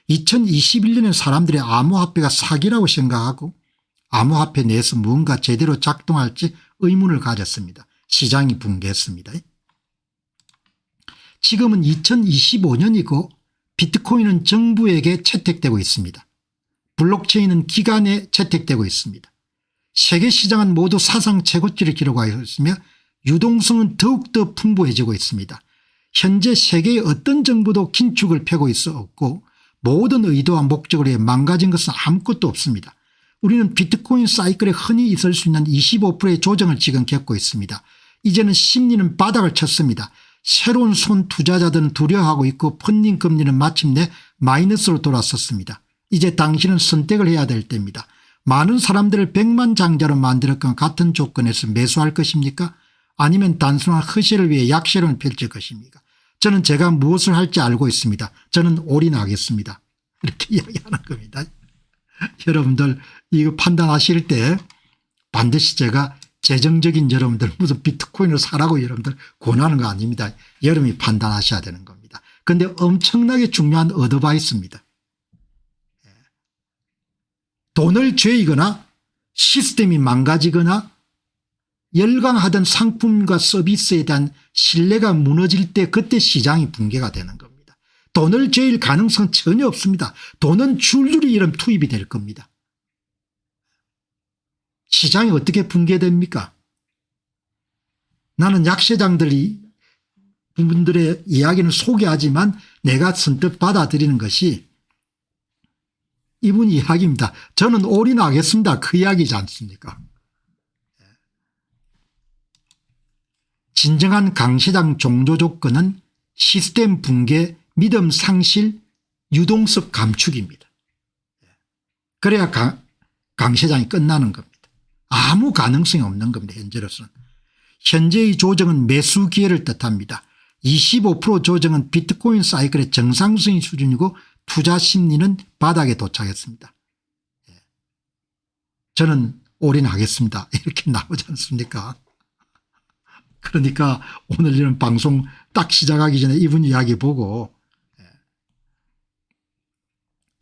2021년에 사람들이 암호화폐가 사기라고 생각하고 암호화폐 내에서 무언가 제대로 작동할지 의문을 가졌습니다. 시장이 붕괴했습니다. 지금은 2025년이고 비트코인은 정부에게 채택되고 있습니다. 블록체인은 기관에 채택되고 있습니다. 세계 시장은 모두 사상 최고치를 기록하고 있으며 유동성은 더욱더 풍부해지고 있습니다. 현재 세계의 어떤 정부도 긴축을 펴고 있어 없고 모든 의도와 목적을 위해 망가진 것은 아무것도 없습니다. 우리는 비트코인 사이클에 흔히 있을 수 있는 25%의 조정을 지금 겪고 있습니다. 이제는 심리는 바닥을 쳤습니다. 새로운 손 투자자들은 두려워하고 있고 펀딩 금리는 마침내 마이너스로 돌아섰습니다. 이제 당신은 선택을 해야 될 때입니다. 많은 사람들을 백만장자로 만들었건 같은 조건에서 매수할 것입니까? 아니면 단순한 허세를 위해 약세론을 펼칠 것입니까? 저는 제가 무엇을 할지 알고 있습니다. 저는 올인하겠습니다. 이렇게 이야기하는 겁니다. 여러분들 이거 판단하실 때 반드시 제가 재정적인 여러분들 무슨 비트코인을 사라고 여러분들 권하는 거 아닙니다. 여러분이 판단하셔야 되는 겁니다. 그런데 엄청나게 중요한 어드바이스입니다. 돈을 죄이거나 시스템이 망가지거나 열광하던 상품과 서비스에 대한 신뢰가 무너질 때 그때 시장이 붕괴가 되는 겁니다. 돈을 죄일 가능성은 전혀 없습니다. 돈은 줄줄이 이런 투입이 될 겁니다. 시장이 어떻게 붕괴됩니까? 나는 약세장들이 분들의 이야기는 소개하지만 내가 선뜻 받아들이는 것이 이분 이야기입니다. 저는 올인하겠습니다. 그 이야기지 않습니까? 진정한 강시장 종조 조건은 시스템 붕괴, 믿음 상실, 유동성 감축입니다. 그래야 강시장이 끝나는 겁니다. 아무 가능성이 없는 겁니다. 현재로서는. 현재의 조정은 매수 기회를 뜻합니다. 25% 조정은 비트코인 사이클의 정상적인 수준이고 투자 심리는 바닥에 도착했습니다. 저는 올인하겠습니다. 이렇게 나오지 않습니까? 그러니까 오늘 이런 방송 딱 시작하기 전에 이분 이야기 보고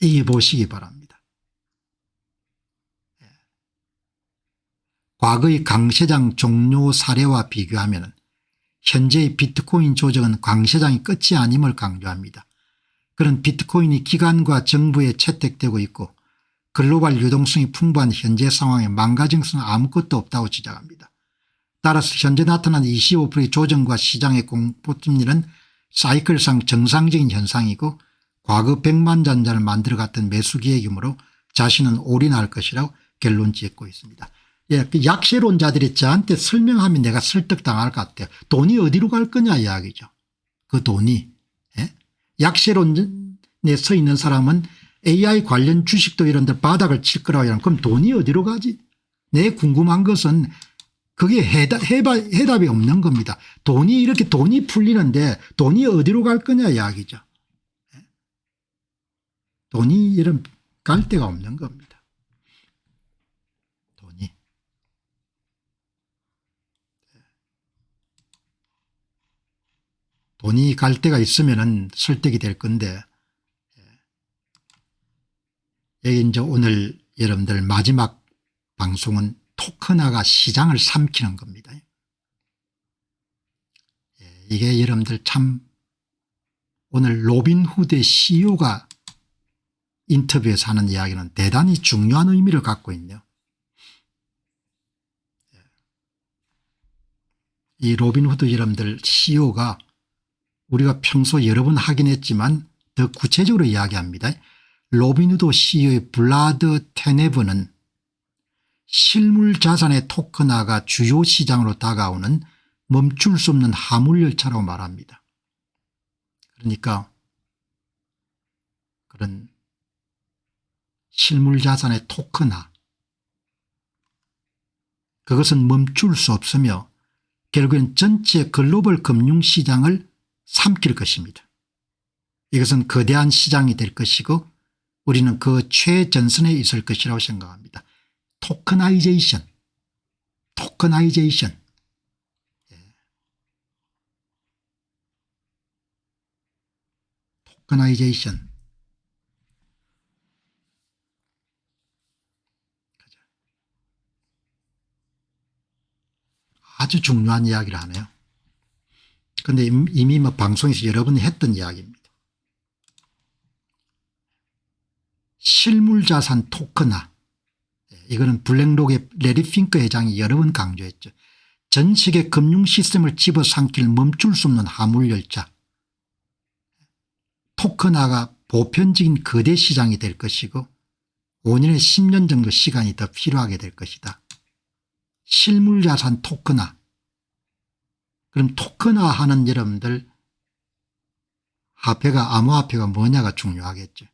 이해 보시기 바랍니다. 과거의 강세장 종료 사례와 비교하면 현재의 비트코인 조정은 강세장이 끝이 아님을 강조합니다. 그런 비트코인이 기관과 정부에 채택되고 있고 글로벌 유동성이 풍부한 현재 상황에 망가진 것은 아무것도 없다고 지적합니다. 따라서 현재 나타난 25%의 조정과 시장의 공포심리는 사이클상 정상적인 현상이고 과거 백만장자를 만들어갔던 매수 기획이므로 자신은 올인할 것이라고 결론 짓고 있습니다. 예, 그 약세론자들이 저한테 설명하면 내가 설득당할 것 같아요. 돈이 어디로 갈 거냐 이야기죠. 그 돈이. 예? 약세론에 서 있는 사람은 AI 관련 주식도 이런 데 바닥을 칠 거라고 하면 그럼 돈이 어디로 가지? 내 궁금한 것은 그게 해답이 없는 겁니다. 돈이 이렇게 돈이 풀리는데 돈이 어디로 갈 거냐 이야기죠. 돈이 이런 갈 데가 없는 겁니다. 돈이. 돈이 갈 데가 있으면은 설득이 될 건데 여기 이제 오늘 여러분들 마지막 방송은 토큰화가 시장을 삼키는 겁니다. 이게 여러분들 참 오늘 로빈후드의 CEO가 인터뷰에서 하는 이야기는 대단히 중요한 의미를 갖고 있네요. 이 로빈후드 여러분들 CEO가 우리가 평소 여러 번 하긴 했지만 더 구체적으로 이야기합니다. 로빈후드 CEO의 블라드 테네버는 실물 자산의 토큰화가 주요 시장으로 다가오는 멈출 수 없는 화물열차라고 말합니다. 그러니까 그런 실물 자산의 토큰화 그것은 멈출 수 없으며 결국엔 전체 글로벌 금융시장을 삼킬 것입니다. 이것은 거대한 시장이 될 것이고 우리는 그 최전선에 있을 것이라고 생각합니다. 토커나이제이션. 토커나이제이션. 아주 중요한 이야기를 하네요. 그런데 이미 뭐 방송에서 여러 번 했던 이야기입니다. 실물자산 토크나, 이거는 블랙록의 레리 핑크 회장이 여러 번 강조했죠. 전 세계 금융 시스템을 집어삼킬 멈출 수 없는 화물열차. 토크나가 보편적인 거대 시장이 될 것이고 5년에 10년 정도 시간이 더 필요하게 될 것이다. 실물자산 토크나. 그럼 토크나 하는 여러분들 화폐가 암호화폐가 뭐냐가 중요하겠죠.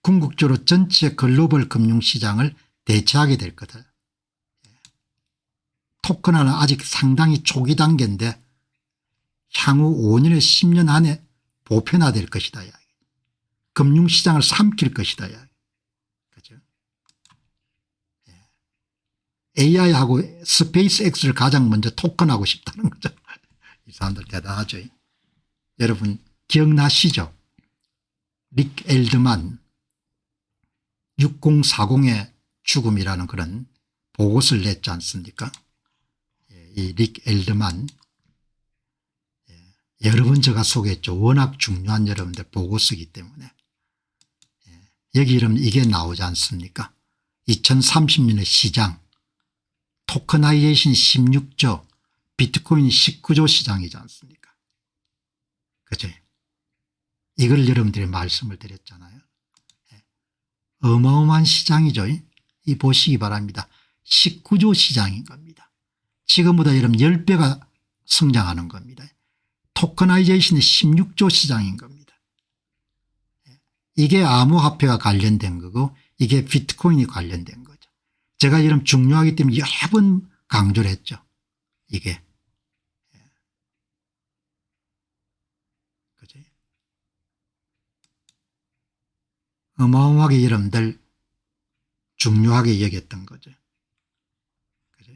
궁극적으로 전체 글로벌 금융시장을 대체하게 될 거다. 토크나는 아직 상당히 초기 단계인데 향후 5년에 10년 안에 보편화될 것이다. 금융시장을 삼킬 것이다. 그죠? AI하고 스페이스X를 가장 먼저 토큰하고 싶다는 거죠. 이 사람들 대단하죠. 여러분 기억나시죠? 릭 엘드만 6040의 죽음이라는 그런 보고서를 냈지 않습니까? 이 릭 엘드만 여러 번 제가 소개했죠. 워낙 중요한 여러분들 보고서이기 때문에. 여기 이러면 이게 나오지 않습니까? 2030년의 시장 토커나이제이션 16조 비트코인 19조 시장이지 않습니까? 그죠? 이걸 여러분들이 말씀을 드렸잖아요. 어마어마한 시장이죠. 이 보시기 바랍니다. 19조 시장인 겁니다. 지금보다 여러분 10배가 성장하는 겁니다. 토커나이제이션이 16조 시장인 겁니다. 이게 암호화폐와 관련된 거고 이게 비트코인이 관련된 거죠. 제가 이런 중요하기 때문에 여러 번 강조를 했죠. 이게. 그죠? 어마어마하게 여러분들 중요하게 여겼던 거죠. 그죠?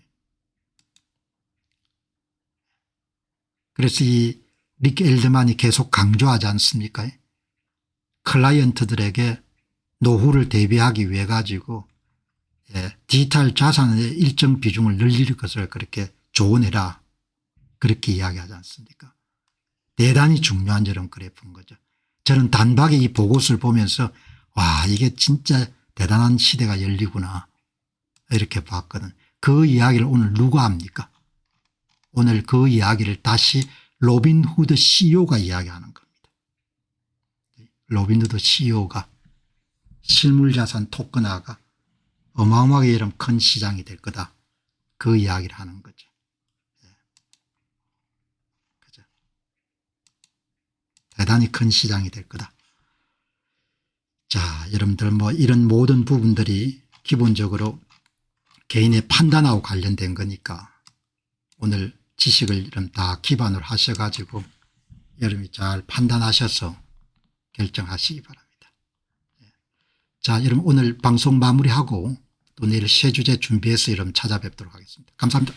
그래서 이 릭 엘드만이 계속 강조하지 않습니까? 클라이언트들에게 노후를 대비하기 위해 가지고 디지털 자산의 일정 비중을 늘릴 것을 그렇게 조언해라. 그렇게 이야기하지 않습니까? 대단히 중요한 저런 그래프인 거죠. 저는 단박에 이 보고서를 보면서 와 이게 진짜 대단한 시대가 열리구나 이렇게 봤거든. 그 이야기를 오늘 누가 합니까? 오늘 그 이야기를 다시 로빈후드 CEO가 이야기하는 겁니다. 로빈후드 CEO가 실물자산 토큰화가 어마어마하게 이런 큰 시장이 될 거다. 그 이야기를 하는 거죠. 그죠? 대단히 큰 시장이 될 거다. 자, 여러분들 뭐 이런 모든 부분들이 기본적으로 개인의 판단하고 관련된 거니까 오늘 지식을 이런 다 기반으로 하셔가지고 여러분이 잘 판단하셔서 결정하시기 바랍니다. 자, 여러분 오늘 방송 마무리하고 또 내일 새 주제 준비해서 여러분 찾아뵙도록 하겠습니다. 감사합니다.